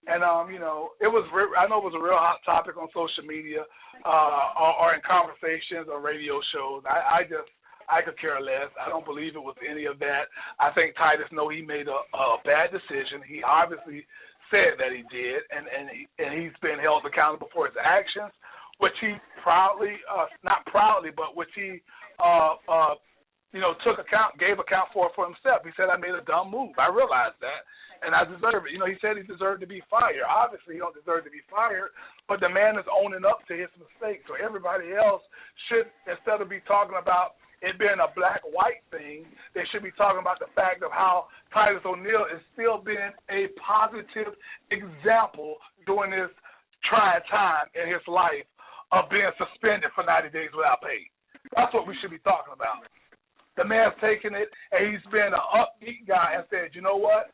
And you know, I know it was a real hot topic on social media or in conversations or radio shows. I could care less. I don't believe it was any of that. I think Titus he made a bad decision. He obviously said that he did, and he's been held accountable for his actions, which he proudly, not proudly, but which he, gave account for himself. He said, I made a dumb move. I realized that, and I deserve it. You know, he said he deserved to be fired. Obviously, he don't deserve to be fired, but the man is owning up to his mistakes. So everybody else should, instead of be talking about it being a black-white thing, they should be talking about the fact of how Titus O'Neil is still being a positive example during this trying time in his life of being suspended for 90 days without pay. That's what we should be talking about. The man's taking it, and he's been an upbeat guy and said, you know what?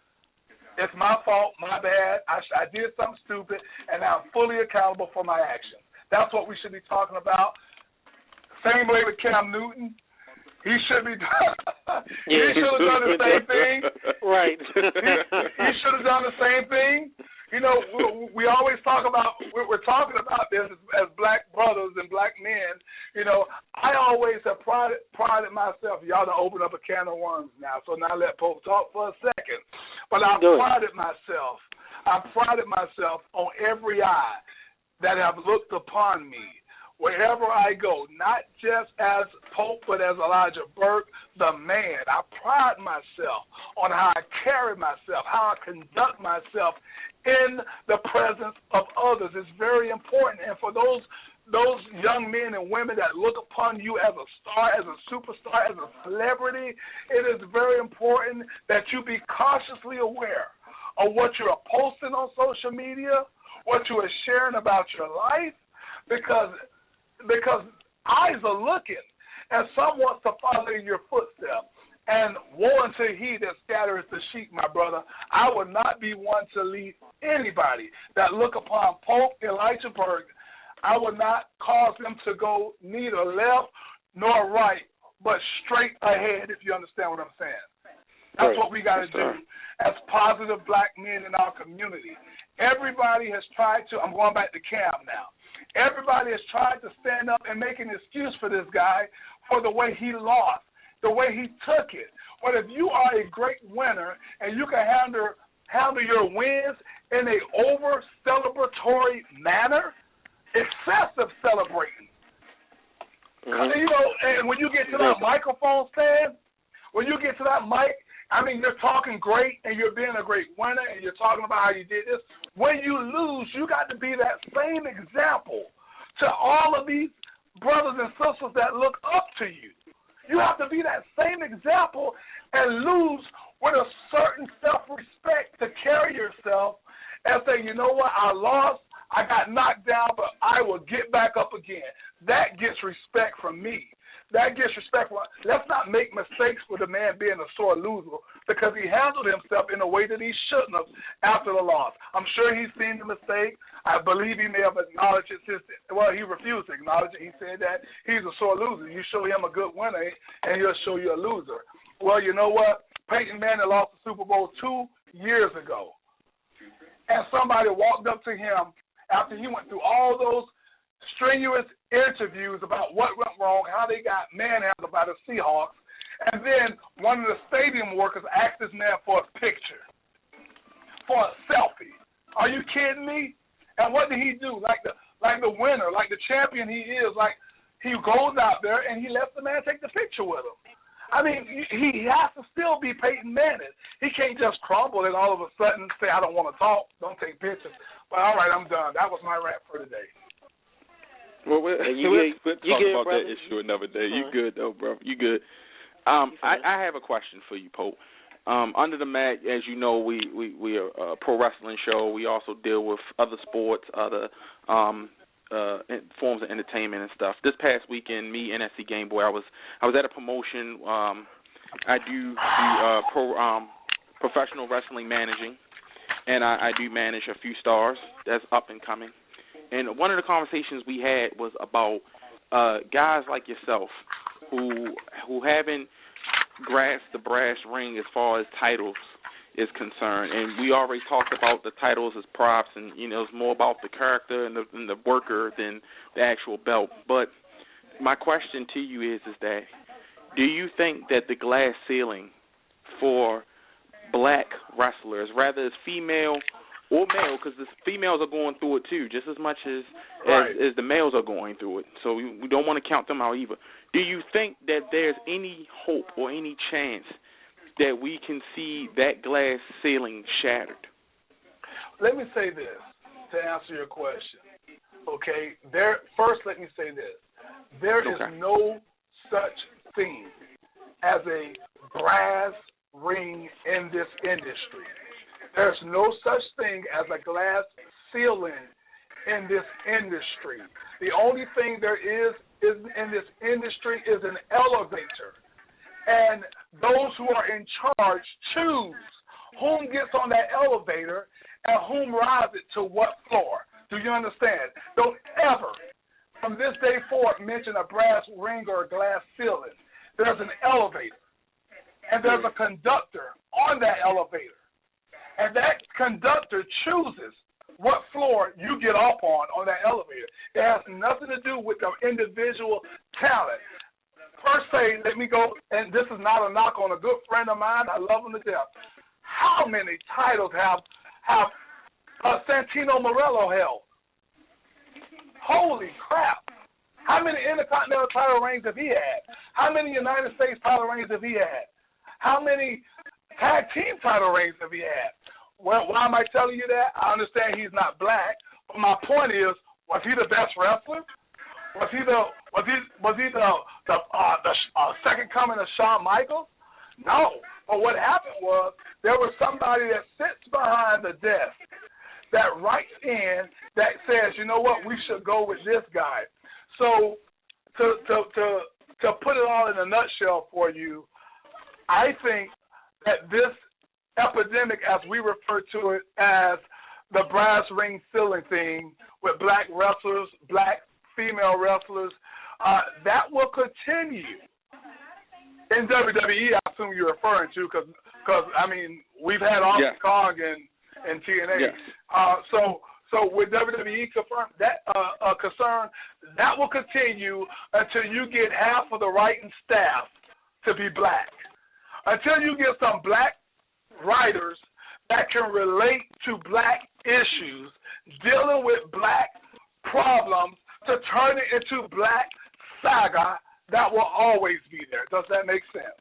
It's my fault, my bad. I did something stupid, and I'm fully accountable for my actions. That's what we should be talking about. Same way with Cam Newton. He should be. He should have done the same thing. Right. He should have done the same thing. You know, we always talk about. We're talking about this as black brothers and black men. You know, I always have prided myself. Y'all done opened up a can of worms now. So now let Pope talk for a second. But I prided myself. I prided myself on every eye that have looked upon me wherever I go, not just as Pope, but as Elijah Burke, the man. I pride myself on how I carry myself, how I conduct myself in the presence of others. It's very important. And for those young men and women that look upon you as a star, as a superstar, as a celebrity, it is very important that you be cautiously aware of what you are posting on social media, what you are sharing about your life, because eyes are looking, and some wants to follow in your footsteps. And woe unto he that scattereth the sheep, my brother. I would not be one to lead anybody that look upon Pope Elijah Burke. I would not cause them to go neither left nor right, but straight ahead, if you understand what I'm saying. That's what we got to do as positive black men in our community. Everybody has tried to, I'm going back to Cam now. Everybody has tried to stand up and make an excuse for this guy for the way he lost, the way he took it. But if you are a great winner and you can handle your wins in an over-celebratory manner, excessive celebrating. Mm-hmm. You know, and when you get to that microphone stand, when you get to that mic, I mean, you're talking great and you're being a great winner and you're talking about how you did this. When you lose, you got to be that same example to all of these brothers and sisters that look up to you. You have to be that same example and lose with a certain self-respect to carry yourself and say, you know what, I lost, I got knocked down, but I will get back up again. That gets respect from me. That gets respect. Let's not make mistakes with a man being a sore loser because he handled himself in a way that he shouldn't have after the loss. I'm sure he's seen the mistake. I believe he may have acknowledged it. He refused to acknowledge it. He said that he's a sore loser. You show him a good winner, and he'll show you a loser. Well, you know what? Peyton Manning lost the Super Bowl 2 years ago. And somebody walked up to him after he went through all those strenuous interviews about what went wrong, how they got manhandled by the Seahawks, and then one of the stadium workers asked this man for a picture, for a selfie. Are you kidding me? And what did he do? Like the winner, like the champion he is, like he goes out there and he lets the man take the picture with him. I mean, he has to still be Peyton Manning. He can't just crumble and all of a sudden say, I don't want to talk, don't take pictures. But all right, I'm done. That was my rant for today. Well, we'll talk about that issue another day. You good, though, bro. You good. I have a question for you, Pope. Under the Mat, as you know, we are a pro wrestling show. We also deal with other sports, other forms of entertainment and stuff. This past weekend, me, NSC Gameboy, I was at a promotion. I do professional wrestling managing, and I do manage a few stars that's up and coming. And one of the conversations we had was about guys like yourself who haven't grasped the brass ring as far as titles is concerned. And we already talked about the titles as props, and it's more about the character and the worker than the actual belt. But my question to you is that do you think that the glass ceiling for black wrestlers, rather as female or male, because the females are going through it too, just as much as the males are going through it. So we don't want to count them out either. Do you think that there's any hope or any chance that we can see that glass ceiling shattered? Let me say this to answer your question. Okay, first let me say this. There is no such thing as a brass ring in this industry. There's no such thing as a glass ceiling in this industry. The only thing there is in this industry is an elevator. And those who are in charge choose whom gets on that elevator and whom rides it to what floor. Do you understand? Don't ever, from this day forward, mention a brass ring or a glass ceiling. There's an elevator, and there's a conductor on that elevator. And that conductor chooses what floor you get off on that elevator. It has nothing to do with the individual talent. Per se, let me go, and this is not a knock on a good friend of mine. I love him to death. How many titles have Santino Morello held? Holy crap. How many Intercontinental title reigns have he had? How many United States title reigns have he had? How many tag team title reigns have he had? Well, why am I telling you that? I understand he's not black, but my point is, was he the best wrestler? Was he the second coming of Shawn Michaels? No. But what happened was there was somebody that sits behind the desk that writes in that says, you know what, we should go with this guy. So to put it all in a nutshell for you, I think that this epidemic, as we refer to it as the brass ring ceiling thing with black wrestlers, black female wrestlers, that will continue in WWE. I assume you're referring to because I mean we've had Austin Kong and TNA. Yes. So with WWE concerned, that will continue until you get half of the writing staff to be black. Until you get some black writers that can relate to black issues, dealing with black problems, to turn it into black saga, that will always be there. Does that make sense?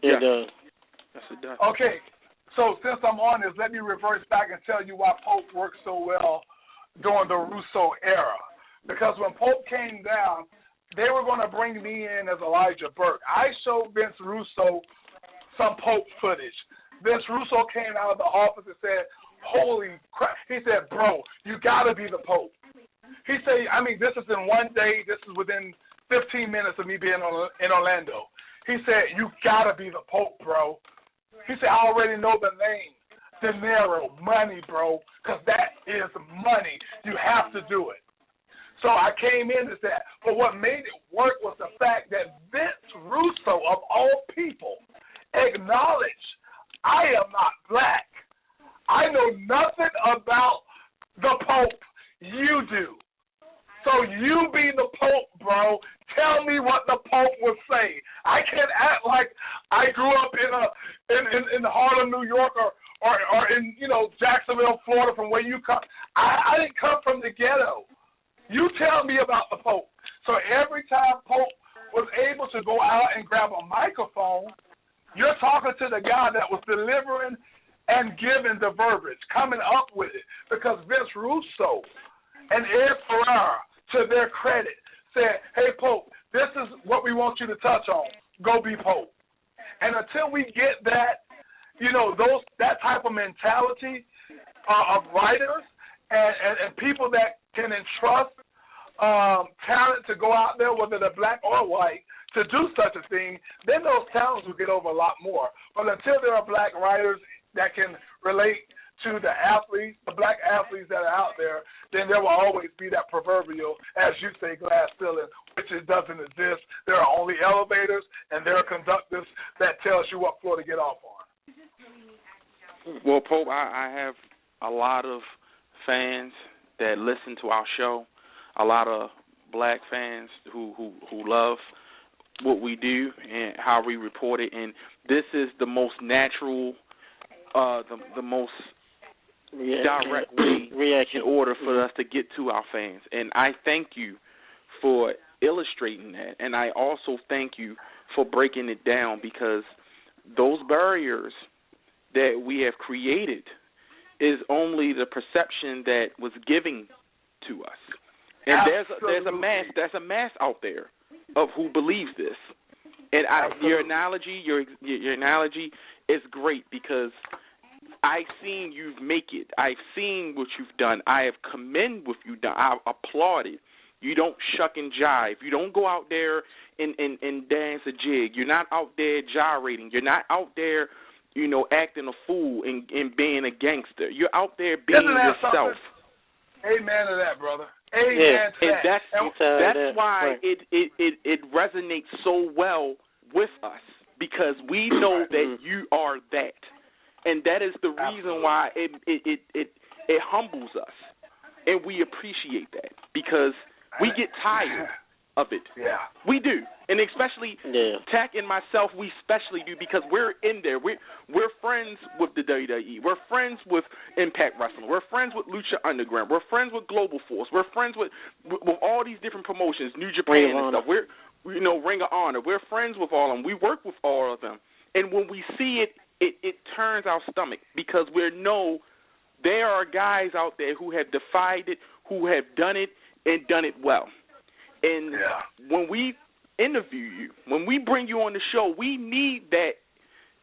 It does. Yes, it does. Okay. So since I'm on this, let me reverse back and tell you why Pope worked so well during the Russo era. Because when Pope came down, they were going to bring me in as Elijah Burke. I showed Vince Russo some Pope footage. Vince Russo came out of the office and said, holy crap. He said, bro, you got to be the Pope. He said, I mean, this is in one day. This is within 15 minutes of me being in Orlando. He said, you got to be the Pope, bro. He said, I already know the name, dinero, money, bro, because that is money. You have to do it. So I came into that. But what made it work was the fact that Vince Russo, of all people, acknowledged, I am not black. I know nothing about the Pope. You do. So you be the Pope, bro. Tell me what the Pope would say. I can't act like I grew up in the heart of New York or in Jacksonville, Florida, from where you come. I didn't come from the ghetto. You tell me about the Pope. So every time Pope was able to go out and grab a microphone, you're talking to the guy that was delivering and giving the verbiage, coming up with it, because Vince Russo and Ed Ferrara, to their credit, said, hey, Pope, this is what we want you to touch on. Go be Pope. And until we get that, that type of mentality of writers and people that can entrust talent to go out there, whether they're black or white, to do such a thing, then those talents will get over a lot more. But until there are black writers that can relate to the athletes, the black athletes that are out there, then there will always be that proverbial, as you say, glass ceiling, which it doesn't exist. There are only elevators, and there are conductors that tells you what floor to get off on. Well, Pope, I have a lot of fans that listen to our show, a lot of black fans who love what we do and how we report it, and this is the most natural, the most direct way in order for us to get to our fans. And I thank you for illustrating that, and I also thank you for breaking it down, because those barriers that we have created is only the perception that was given to us. And there's a mass out there of who believes this. And your analogy is great, because I've seen you make it. I've seen what you've done. I have commend what you've done. I applaud it. You don't shuck and jive. You don't go out there and dance a jig. You're not out there gyrating. You're not out there, acting a fool and being a gangster. You're out there being yourself. Amen to that, brother. Amen to that. That's why it resonates so well with us, because we know that you are that. And that is the reason why it humbles us. And we appreciate that, because we get tired of it. Yeah. We do. And especially Tech and myself, we especially do, because we're in there. We're friends with the WWE. We're friends with Impact Wrestling. We're friends with Lucha Underground. We're friends with Global Force. We're friends with all these different promotions, New Japan and stuff. We're Ring of Honor. We're friends with all of them. We work with all of them. And when we see it, it turns our stomach, because we know there are guys out there who have defied it, who have done it, and done it well. And when we interview you, when we bring you on the show, we need that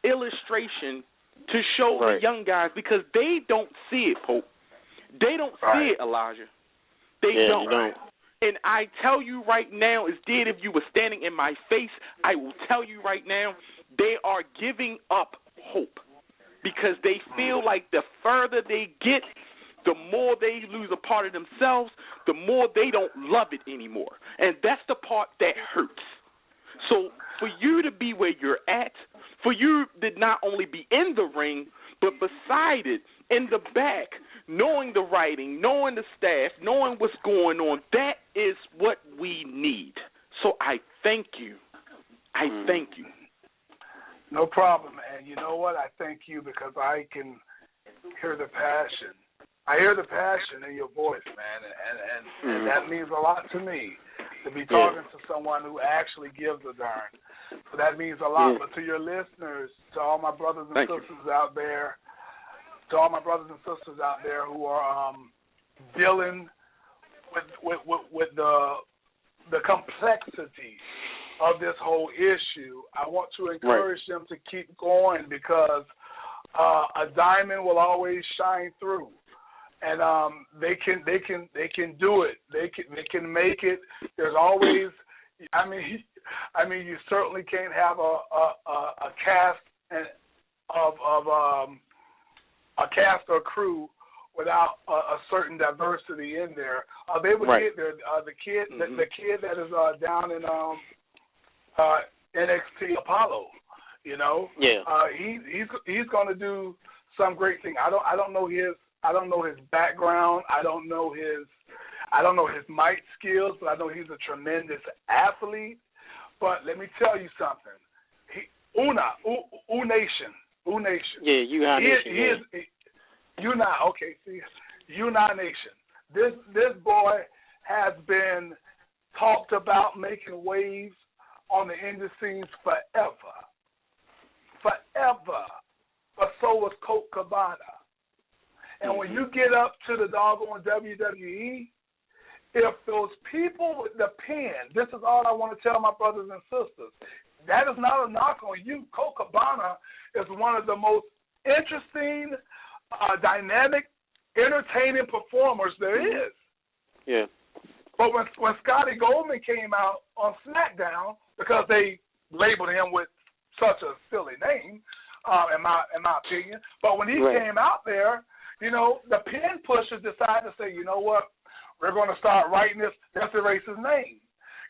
illustration to show the young guys, because they don't see it, Pope. They don't see it, Elijah. They don't. And I tell you right now, as did if you were standing in my face, I will tell you right now, they are giving up hope, because they feel like the further they get, the more they lose a part of themselves, the more they don't love it anymore. And that's the part that hurts. So for you to be where you're at, for you to not only be in the ring, but beside it, in the back, knowing the writing, knowing the staff, knowing what's going on, that is what we need. So I thank you. I thank you. No problem. And you know what? I thank you, because I can hear the passion. I hear the passion in your voice, man, and that means a lot to me, to be talking to someone who actually gives a darn. So that means a lot. But to your listeners, to all my brothers and sisters out there, who are dealing with the complexity of this whole issue, I want to encourage them to keep going, because a diamond will always shine through. And they can do it. They can make it. There's always, I mean, you certainly can't have a cast of a cast or crew without a certain diversity in there. They would get there. The kid that is down in NXT Apollo, he's going to do some great thing. I don't know his background. I don't know his mic skills, but I know he's a tremendous athlete. But let me tell you something. U-Nation. Yeah, U-Nation. U-Nation. This boy has been talked about making waves on the indie scenes forever. But so was Colt Cabana. And when you get up to the doggone WWE, if those people with the pen, this is all I want to tell my brothers and sisters, that is not a knock on you. Colt Cabana is one of the most interesting, dynamic, entertaining performers there is. Yeah. But when Scotty Goldman came out on SmackDown, because they labeled him with such a silly name, in my opinion, but when he came out there, you know, the pin pushers decided to say, you know what, we're going to start writing this. Let's erase his name.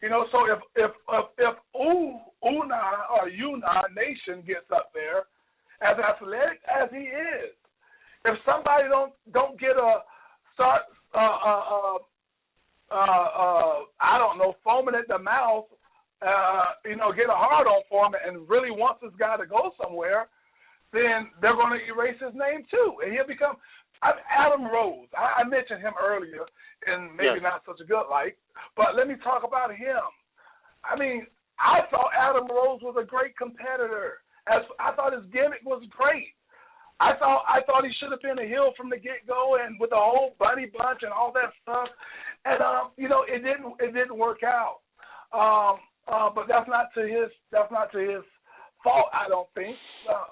You know, so if Una Nation gets up there, as athletic as he is, if somebody don't get a start, I don't know, foaming at the mouth, you know, get a hard on for him and really wants this guy to go somewhere, then they're going to erase his name too, and he'll become Adam Rose. I mentioned him earlier, and maybe not such a good light, but let me talk about him. I mean, I thought Adam Rose was a great competitor. I thought his gimmick was great. I thought he should have been a heel from the get-go, and with the whole Bunny Bunch and all that stuff. And you know, it didn't work out. But that's not to his fault, I don't think.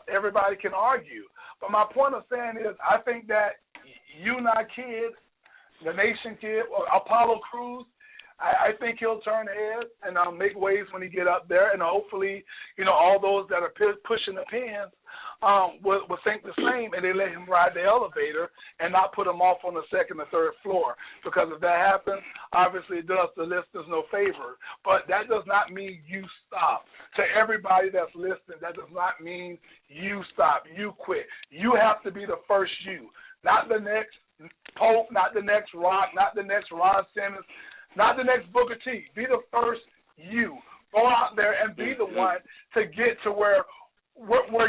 Everybody can argue. But my point of saying is, I think that Una Kid, the Nation Kid, or Apollo Crews, I think he'll turn heads and make waves when he get up there, and hopefully, you know, all those that are pushing the pins will think the same, and they let him ride the elevator and not put him off on the second or third floor. Because if that happens, obviously it does the listeners no favor. But that does not mean you stop. To everybody that's listening, that does not mean you stop, you quit. You have to be the first you, not the next Pope, not the next Rock, not the next Ron Simmons, not the next Booker T. Be the first you. Go out there and be the one to get to where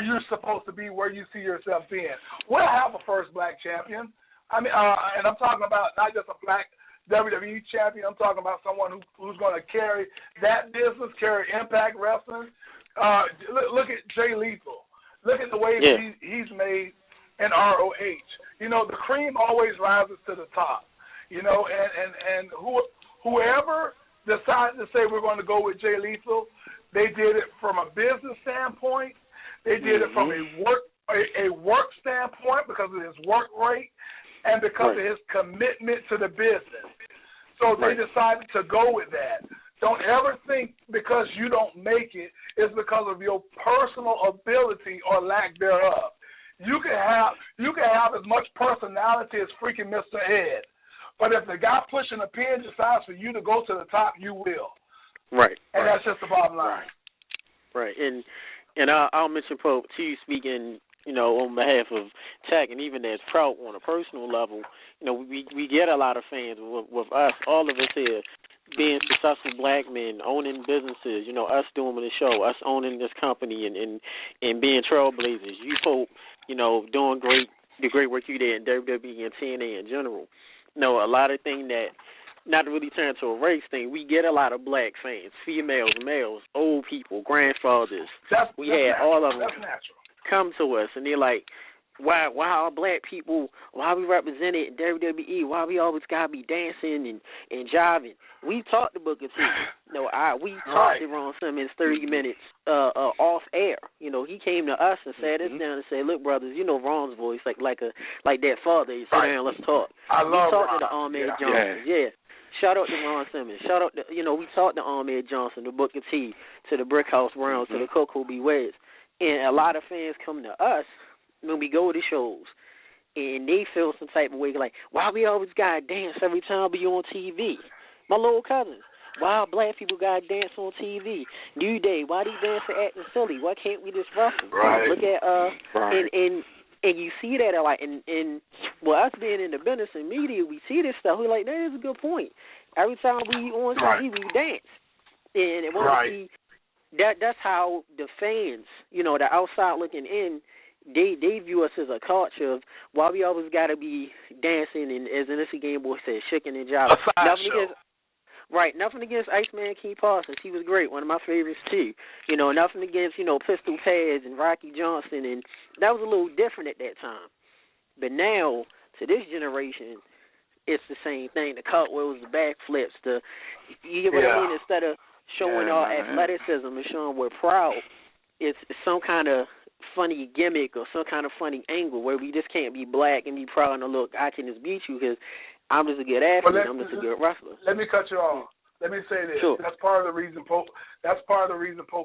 you're supposed to be, where you see yourself being. We'll have a first black champion. I mean, and I'm talking about not just a black WWE champion. I'm talking about someone who's going to carry that business, carry Impact Wrestling. Look at Jay Lethal. Look at the way he's made in ROH. You know, the cream always rises to the top. You know, and whoever decided to say we're going to go with Jay Lethal, they did it from a business standpoint. They did it from a work standpoint because of his work rate and because of his commitment to the business. So they decided to go with that. Don't ever think because you don't make it, it's because of your personal ability or lack thereof. You can have as much personality as freaking Mr. Ed. But if the guy pushing the pin decides for you to go to the top, you will. Right. And that's just the bottom line. Right. And I'll mention Pope too, speaking, you know, on behalf of Tech, and even as Prout on a personal level. You know, we get a lot of fans with us, all of us here, being successful black men, owning businesses. You know, us doing the show, us owning this company, and being trailblazers. You Pope, you know, doing the great work you did in WWE and TNA in general. You know, a lot of things that, not to really turn to a race thing, we get a lot of black fans, females, males, old people, grandfathers. We had all of them come to us, and they're like, why are black people, why we represented in WWE, why we always got to be dancing and jiving? We talked to Booker T. We talked to Ron Simmons 30 minutes off air. You know, he came to us and sat us down and said, look, brothers, you know Ron's voice, like that father. He said, let's talk. We talked to the Ahmed Johnson. Yeah. Shout out to Ron Simmons. Shout out to, you know, we talked to Ahmed Johnson, to Booker T, to the Brickhouse Browns, to the Coco B. Weds. And a lot of fans come to us when we go to shows, and they feel some type of way, like, why we always got to dance every time we on TV? My little cousins, why black people got to dance on TV? New Day, why they dance for acting silly? Why can't we just wrestle? Right. Look at, and you see that, like, and well, us being in the business and media, we see this stuff, we're like, that is a good point. Every time we on TV, we dance. And it wants to see, that's how the fans, you know, the outside looking in, they view us as a culture of why we always got to be dancing and, as Innocent Gameboy said, shaking and jiving. Nothing against Iceman King Parsons. He was great, one of my favorites too. You know, nothing against, you know, Pistol Pads and Rocky Johnson, and that was a little different at that time. But now, to this generation, it's the same thing. The cartwheels, the backflips, you get what I mean? Instead of showing our athleticism and showing we're proud, it's some kind of funny gimmick or some kind of funny angle where we just can't be black and be proud and look, I can just beat you, because I'm just a good athlete. I'm just a good wrestler. Let me cut you off. Let me say this. Sure. That's part of the reason Pope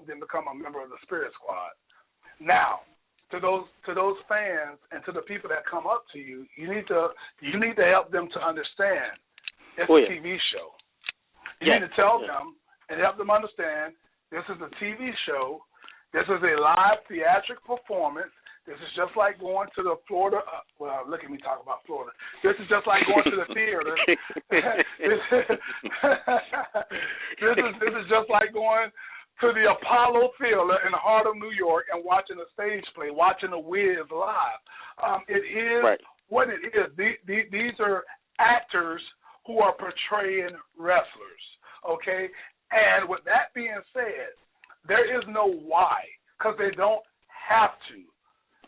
didn't become a member of the Spirit Squad. Now, to those fans and to the people that come up to you, you need to help them to understand it's a TV show. You need to tell them and help them understand this is a TV show. This is a live theatric performance. This is just like going to the Florida. Look at me talk about Florida. This is just like going to the theater. This is just like going to the Apollo Theater in the heart of New York and watching a stage play, watching a Wiz live. It is what it is. These are actors who are portraying wrestlers. Okay, and with that being said, there is no why, because they don't have to.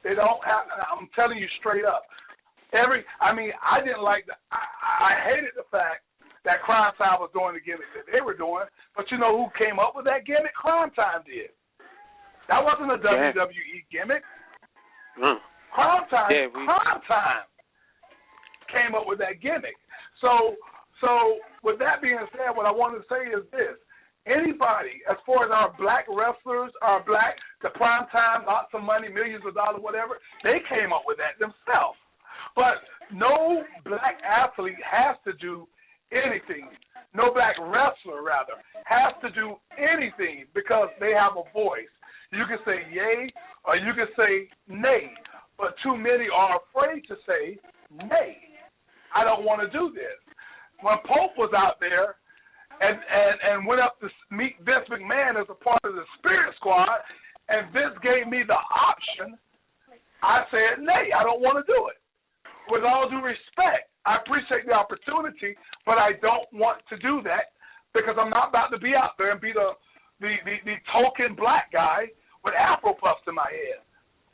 They don't have. I'm telling you straight up. I didn't like I hated the fact that Crime Time was doing the gimmick that they were doing. But you know who came up with that gimmick? Crime Time did. That wasn't a WWE gimmick. Crime Time came up with that gimmick. So with that being said, what I wanted to say is this. Anybody, as far as our black wrestlers, the Prime Time, lots of money, millions of dollars, whatever, they came up with that themselves. But no black athlete has to do anything. No black wrestler, rather, has to do anything because they have a voice. You can say yay or you can say nay, but too many are afraid to say nay. I don't want to do this. When Pope was out there, and went up to meet Vince McMahon as a part of the Spirit Squad, and Vince gave me the option, I said, nay, I don't want to do it. With all due respect, I appreciate the opportunity, but I don't want to do that because I'm not about to be out there and be the token black guy with Afro puffs in my head.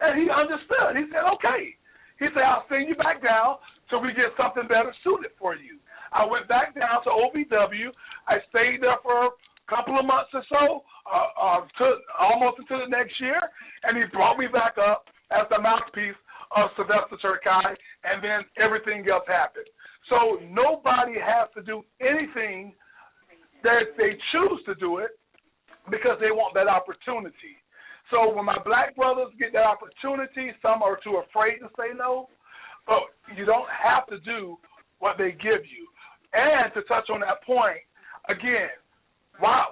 And he understood. He said, okay. He said, I'll send you back down till we get something better suited for you. I went back down to OVW. I stayed there for a couple of months or so, almost into the next year, and he brought me back up as the mouthpiece of Sylvester Terkay, and then everything else happened. So nobody has to do anything that they choose to do it because they want that opportunity. So when my black brothers get that opportunity, some are too afraid to say no, but you don't have to do what they give you. And to touch on that point, again, why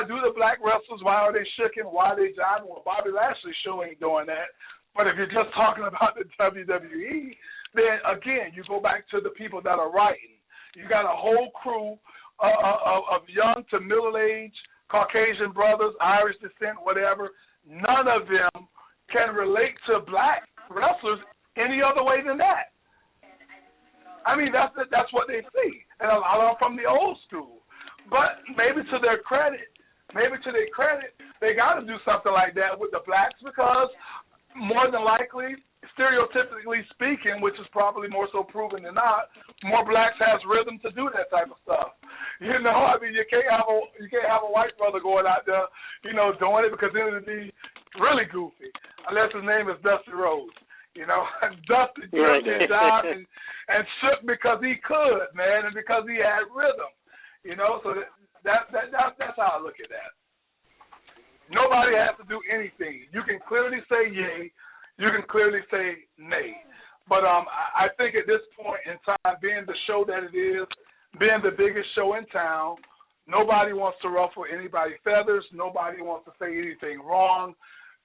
do the black wrestlers, why are they shooking, why are they jiving? Well, Bobby Lashley's show ain't doing that. But if you're just talking about the WWE, then, again, you go back to the people that are writing. You got a whole crew of young to middle-aged Caucasian brothers, Irish descent, whatever. None of them can relate to black wrestlers any other way than that. I mean, that's what they see. And a lot of them from the old school. But maybe to their credit, they got to do something like that with the blacks because more than likely, stereotypically speaking, which is probably more so proven than not, more blacks has rhythm to do that type of stuff. You know, I mean, you can't have a white brother going out there, you know, doing it because then it'd be really goofy, unless his name is Dusty Rhodes. You know, Dusty jumped and dived and shook because he could, man, and because he had rhythm. You know, so that's how I look at that. Nobody has to do anything. You can clearly say yay. You can clearly say nay. But I think at this point in time, being the show that it is, being the biggest show in town, nobody wants to ruffle anybody's feathers. Nobody wants to say anything wrong.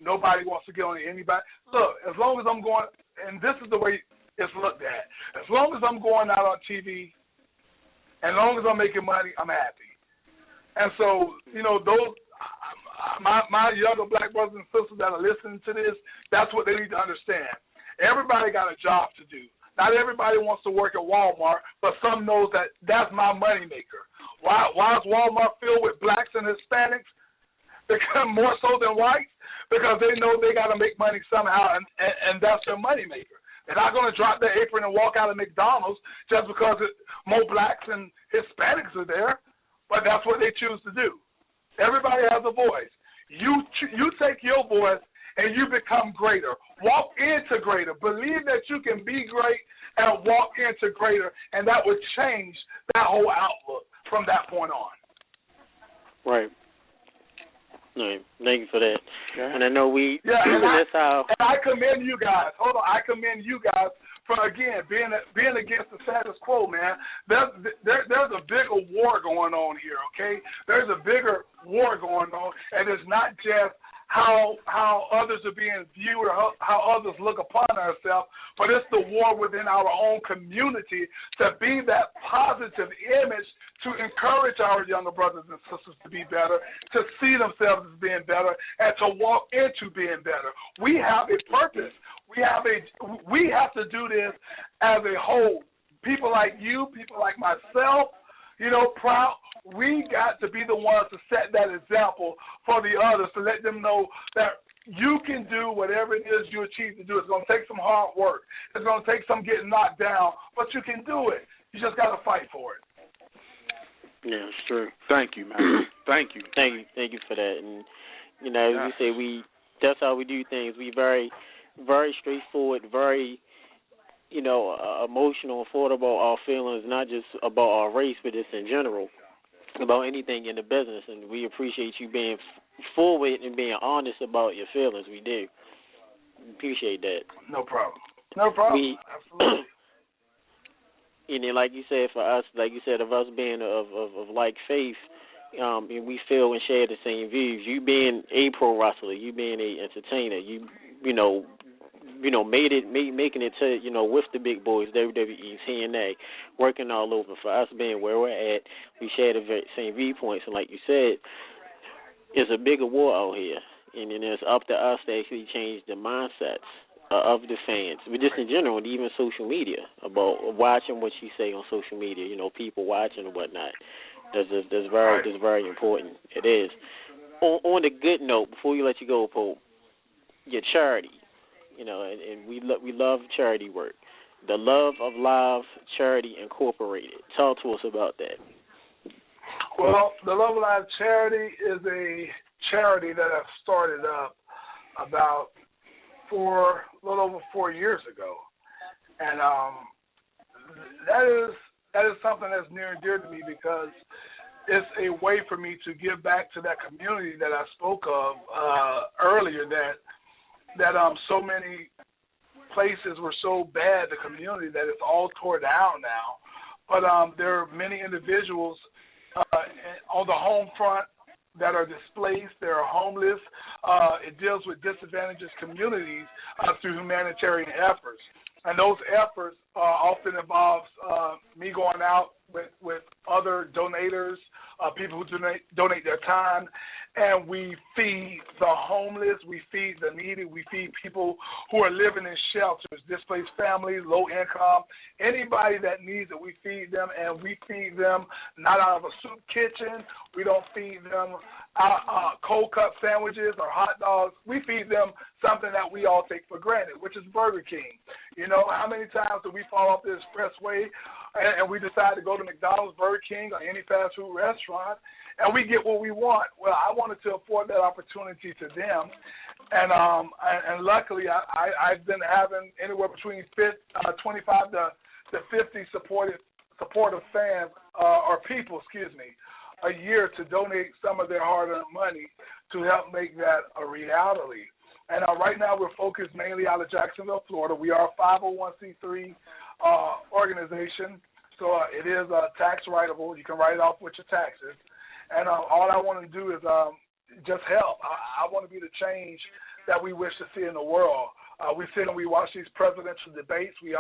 Nobody wants to get on anybody. Look, as long as I'm going, and this is the way it's looked at, as long as I'm going out on TV, and as long as I'm making money, I'm happy. And so, you know, those my younger black brothers and sisters that are listening to this, that's what they need to understand. Everybody got a job to do. Not everybody wants to work at Walmart, but some knows that that's my money maker. Why is Walmart filled with blacks and Hispanics? Because more so than whites, because they know they got to make money somehow, and that's their money maker. They're not going to drop their apron and walk out of McDonald's just because more blacks and Hispanics are there, but that's what they choose to do. Everybody has a voice. You take your voice and you become greater. Walk into greater. Believe that you can be great and walk into greater, and that would change that whole outlook from that point on. Right. Right. Thank you for that. Okay. And I know that's how. And I commend you guys. Hold on, I commend you guys for again being against the status quo, man. There's a bigger war going on here. Okay, there's a bigger war going on, and it's not just how others are being viewed or how others look upon ourselves, but it's the war within our own community to be that positive image to encourage our younger brothers and sisters to be better, to see themselves as being better, and to walk into being better. We have a purpose. We have to do this as a whole. People like you, people like myself, proud. We got to be the ones to set that example for the others, to let them know that you can do whatever it is you achieve to do. It's going to take some hard work. It's going to take some getting knocked down, but you can do it. You just got to fight for it. Yeah, it's true. Thank you, man. Thank you. Thank you for that. And as we say, that's how we do things. We very, very straightforward, very, emotional and thought about our feelings, not just about our race, but just in general, about anything in the business. And we appreciate you being forward and being honest about your feelings. We do. We appreciate that. No problem. Absolutely. And then, like you said, for us, of us being of like faith, and we feel and share the same views. You being a pro wrestler, you being a entertainer, making it to, with the big boys, WWE, TNA, working all over. For us being where we're at, we share the same viewpoints, and like you said, it's a bigger war out here, and then it's up to us to actually change the mindsets of the fans, but just in general, and even social media, about watching what you say on social media, people watching and whatnot. That's very important. It is. On the good note, before you let you go, Pope, your charity, and we love charity work. The Love of Live Charity Incorporated. Talk to us about that. Well, the Love of Live Charity is a charity that I've started up about a little over 4 years ago, and that is something that's near and dear to me, because it's a way for me to give back to that community that I spoke of earlier. That so many places were so bad, the community, that it's all torn down now. But there are many individuals on the home front that are displaced, they are homeless. It deals with disadvantaged communities through humanitarian efforts. And those efforts often involves me going out with other donators, people who donate their time, and we feed the homeless, we feed the needy, we feed people who are living in shelters, displaced families, low income, anybody that needs it, we feed them, and we feed them not out of a soup kitchen. We don't feed them cold cup sandwiches or hot dogs. We feed them something that we all take for granted, which is Burger King. How many times do we fall off the expressway and we decide to go to McDonald's, Burger King, or any fast food restaurant, and we get what we want? Well, I wanted to afford that opportunity to them, and luckily I've been having anywhere between 25 to 50 supportive fans or people, a year to donate some of their hard-earned money to help make that a reality. And right now we're focused mainly out of Jacksonville, Florida. We are a 501c3 organization, so it is tax writable. You can write it off with your taxes. And all I want to do is just help. I want to be the change that we wish to see in the world. We sit and we watch these presidential debates. We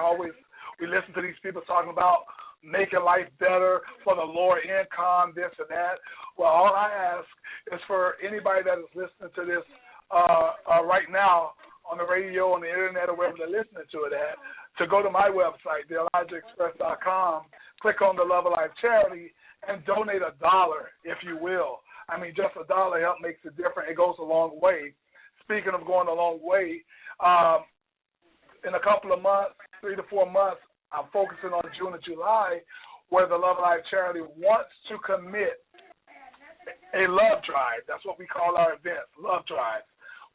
listen to these people talking about making life better for the lower income, this and that. Well, all I ask is for anybody that is listening to this right now on the radio, on the internet, or wherever they're listening to it at, to go to my website, theelijahexpress.com, click on the Love of Life Charity, and donate $1, if you will. I mean, just $1 help makes a difference. It goes a long way. Speaking of going a long way, in a couple of months, 3 to 4 months, I'm focusing on June and July, where the Love of Life Charity wants to commit a love drive. That's what we call our events, love drives.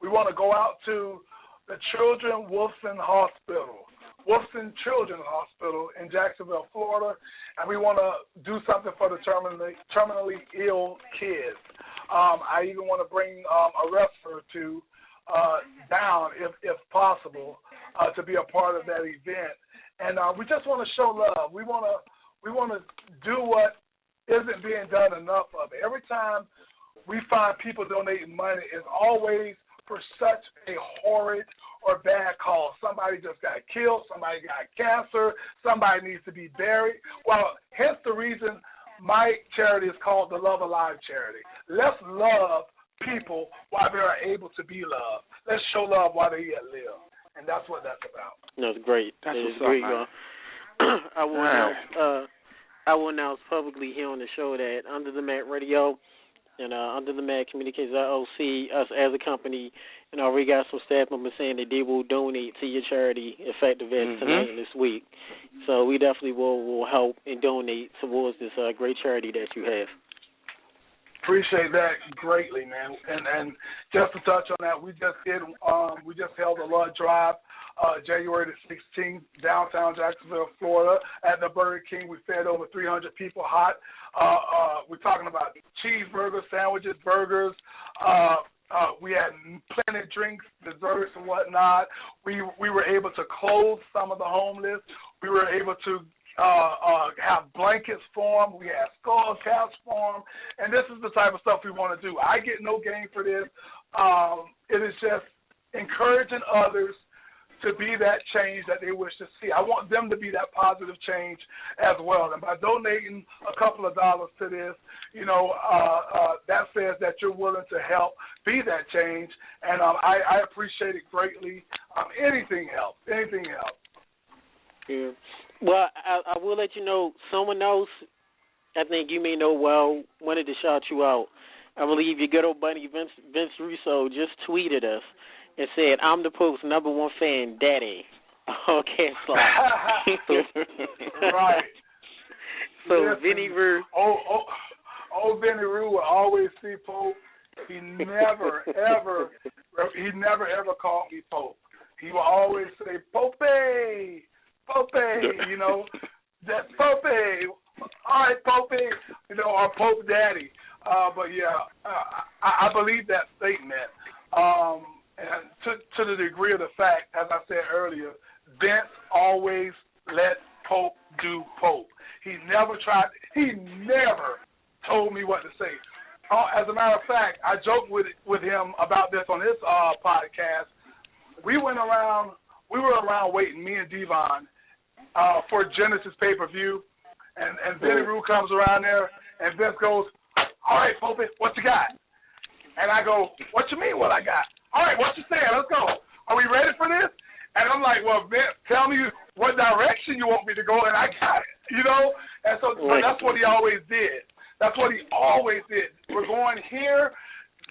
We want to go out to the Children Wilson Hospital. Wolfson Children's Hospital in Jacksonville, Florida, and we want to do something for the terminally ill kids. I even want to bring a wrestler to down, if possible, to be a part of that event. And we just want to show love. We want to do what isn't being done enough of it. Every time we find people donating money, it's always for such a horrid or bad cause. Somebody just got killed, somebody got cancer, somebody needs to be buried. Well, hence the reason my charity is called the Love Alive Charity. Let's love people while they are able to be loved. Let's show love while they yet live. And that's what that's about. That's great. That's that is great. I will announce publicly here on the show that Under the Mat Radio and Under the Mat Communications LLC, us as a company, we got some staff members saying that they will donate to your charity effective as tonight and this week. So we definitely will help and donate towards this great charity that you have. Appreciate that greatly, man. And just to touch on that, we just held a blood drive January the 16th, downtown Jacksonville, Florida, at the Burger King. We fed over 300 people hot. We're talking about cheeseburgers, sandwiches, burgers. We had plenty of drinks, desserts, and whatnot. We were able to clothe some of the homeless. We were able to have blankets for them. We had skull caps for them. And this is the type of stuff we want to do. I get no gain for this. It is just encouraging others to be that change that they wish to see. I want them to be that positive change as well. And by donating a couple of dollars to this, that says that you're willing to help be that change. And I appreciate it greatly. Anything helps. Anything helps. Yeah. Well, I will let you know, someone else, I think you may know well, wanted to shout you out. I believe your good old buddy Vince Russo just tweeted us and said, "I'm the Pope's #1 fan, Daddy." Okay, right. So yes, Vinny Rue. Vinny Rue will always see Pope. He never ever called me Pope. He will always say, "Pope, Pope," that's Pope. All right, Pope, or Pope Daddy. But yeah, I believe that statement. And to the degree of the fact, as I said earlier, Vince always let Pope do Pope. He never told me what to say. As a matter of fact, I joked with him about this on his podcast. We were around waiting, me and Devon, for Genesis pay-per-view, and Vinny Rue comes around there, and Vince goes, "All right, Pope, what you got?" And I go, "What you mean what I got? All right, what you saying? Let's go. Are we ready for this?" And I'm like, "Well, Vince, tell me what direction you want me to go, and I got it, And so but that's what he always did. That's what he always did. We're going here.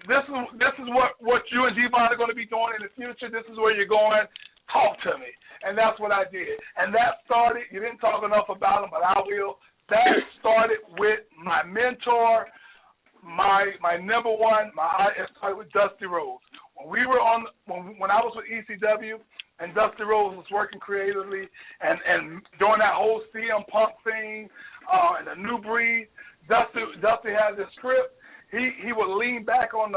This is what you and Devon are going to be doing in the future. This is where you're going. Talk to me." And that's what I did. And that started, you didn't talk enough about him, but I will. That started with my mentor, my #1, it started with Dusty Rhodes. When I was with ECW and Dusty Rhodes was working creatively and during that whole CM Punk thing and the New Breed, Dusty had this script. He would lean back on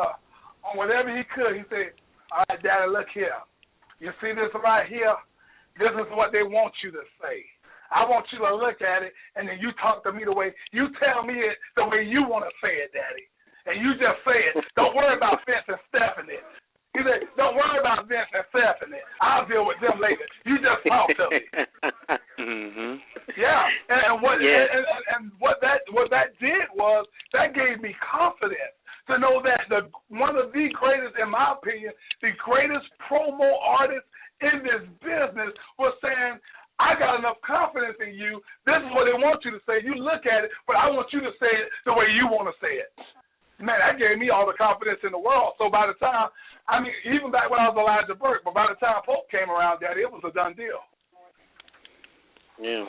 whatever he could. He said, "All right, Daddy, look here. You see this right here? This is what they want you to say. I want you to look at it, and then you talk to me you tell me it the way you want to say it, Daddy. And you just say it. Don't worry about Vince and Stephanie." He said, "Don't worry about Vince and Stephanie. I'll deal with them later. You just talk to me." Yeah. And what that did was that gave me confidence to know that one of the greatest, in my opinion, the greatest promo artist in this business was saying, "I got enough confidence in you. This is what they want you to say. You look at it, but I want you to say it the way you want to say it." Man, that gave me all the confidence in the world. So by the time, even back when I was Elijah Burke, but by the time Pope came around, Daddy, it was a done deal. Yeah.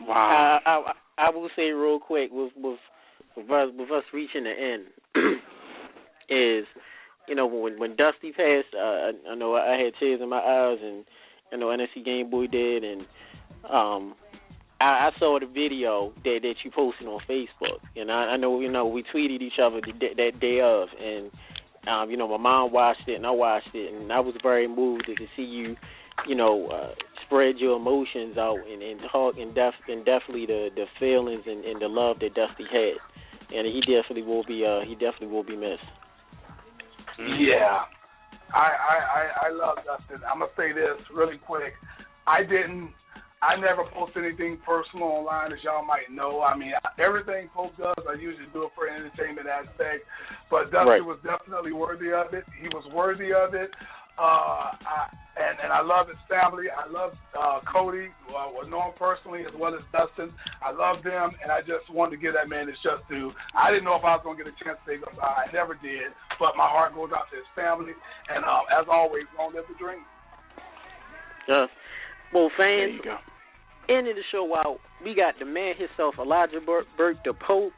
Wow. I will say real quick, with us reaching the end, is, when Dusty passed, I know I had tears in my eyes, I know NSC Gameboy did, and I saw the video that you posted on Facebook, and I know we tweeted each other that day of, and my mom watched it and I watched it, and I was very moved to see you, spread your emotions out and talk and definitely the feelings and the love that Dusty had, and he definitely will be missed. Yeah, I love Dustin. I'm gonna say this really quick. I never post anything personal online, as y'all might know. I mean, everything Pope does, I usually do it for an entertainment aspect. But Dusty was definitely worthy of it. He was worthy of it. And I love his family. I love Cody, who I know him personally, as well as Dustin. I love them, and I just wanted to give that man his just due. I didn't know if I was going to get a chance to say goodbye. I never did. But my heart goes out to his family. And as always, long live the dream. Well, fans, there you go. Ending the show out, we got the man himself, Elijah Burke, the Pope.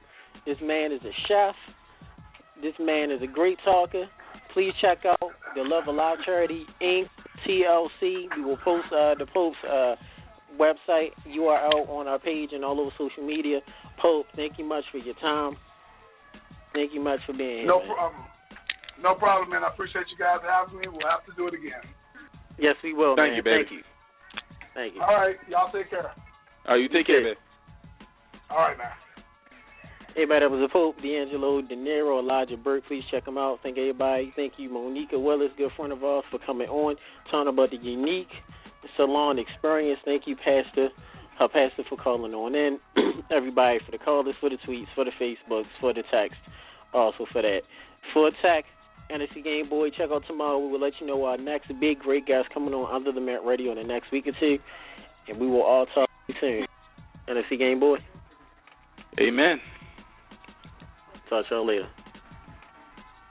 This man is a chef. This man is a great talker. Please check out the Love Alive Charity Inc. TLC. We will post the Pope's website URL on our page and all over social media. Pope, thank you much for your time. Thank you much for being here. No problem. No problem, man. I appreciate you guys having me. We'll have to do it again. Yes, we will, Thank man. you, baby. Thank you. All right. Y'all take care. You take care, baby. All right, man. Everybody, that was the Pope, D'Angelo De Niro, Elijah Burke. Please check them out. Thank everybody. Thank you, Monica Willis, good friend of ours, for coming on, talking about the unique salon experience. Thank you, Pastor for calling on in. Everybody, for the callers, for the tweets, for the Facebooks, for the text, also for that. For Tech, NSC Gameboy, check out tomorrow. We will let you know our next big, great guest coming on Under the Mat Radio in the next week or two, and we will all talk to you soon. NSC Gameboy. Amen. Talk to y'all later.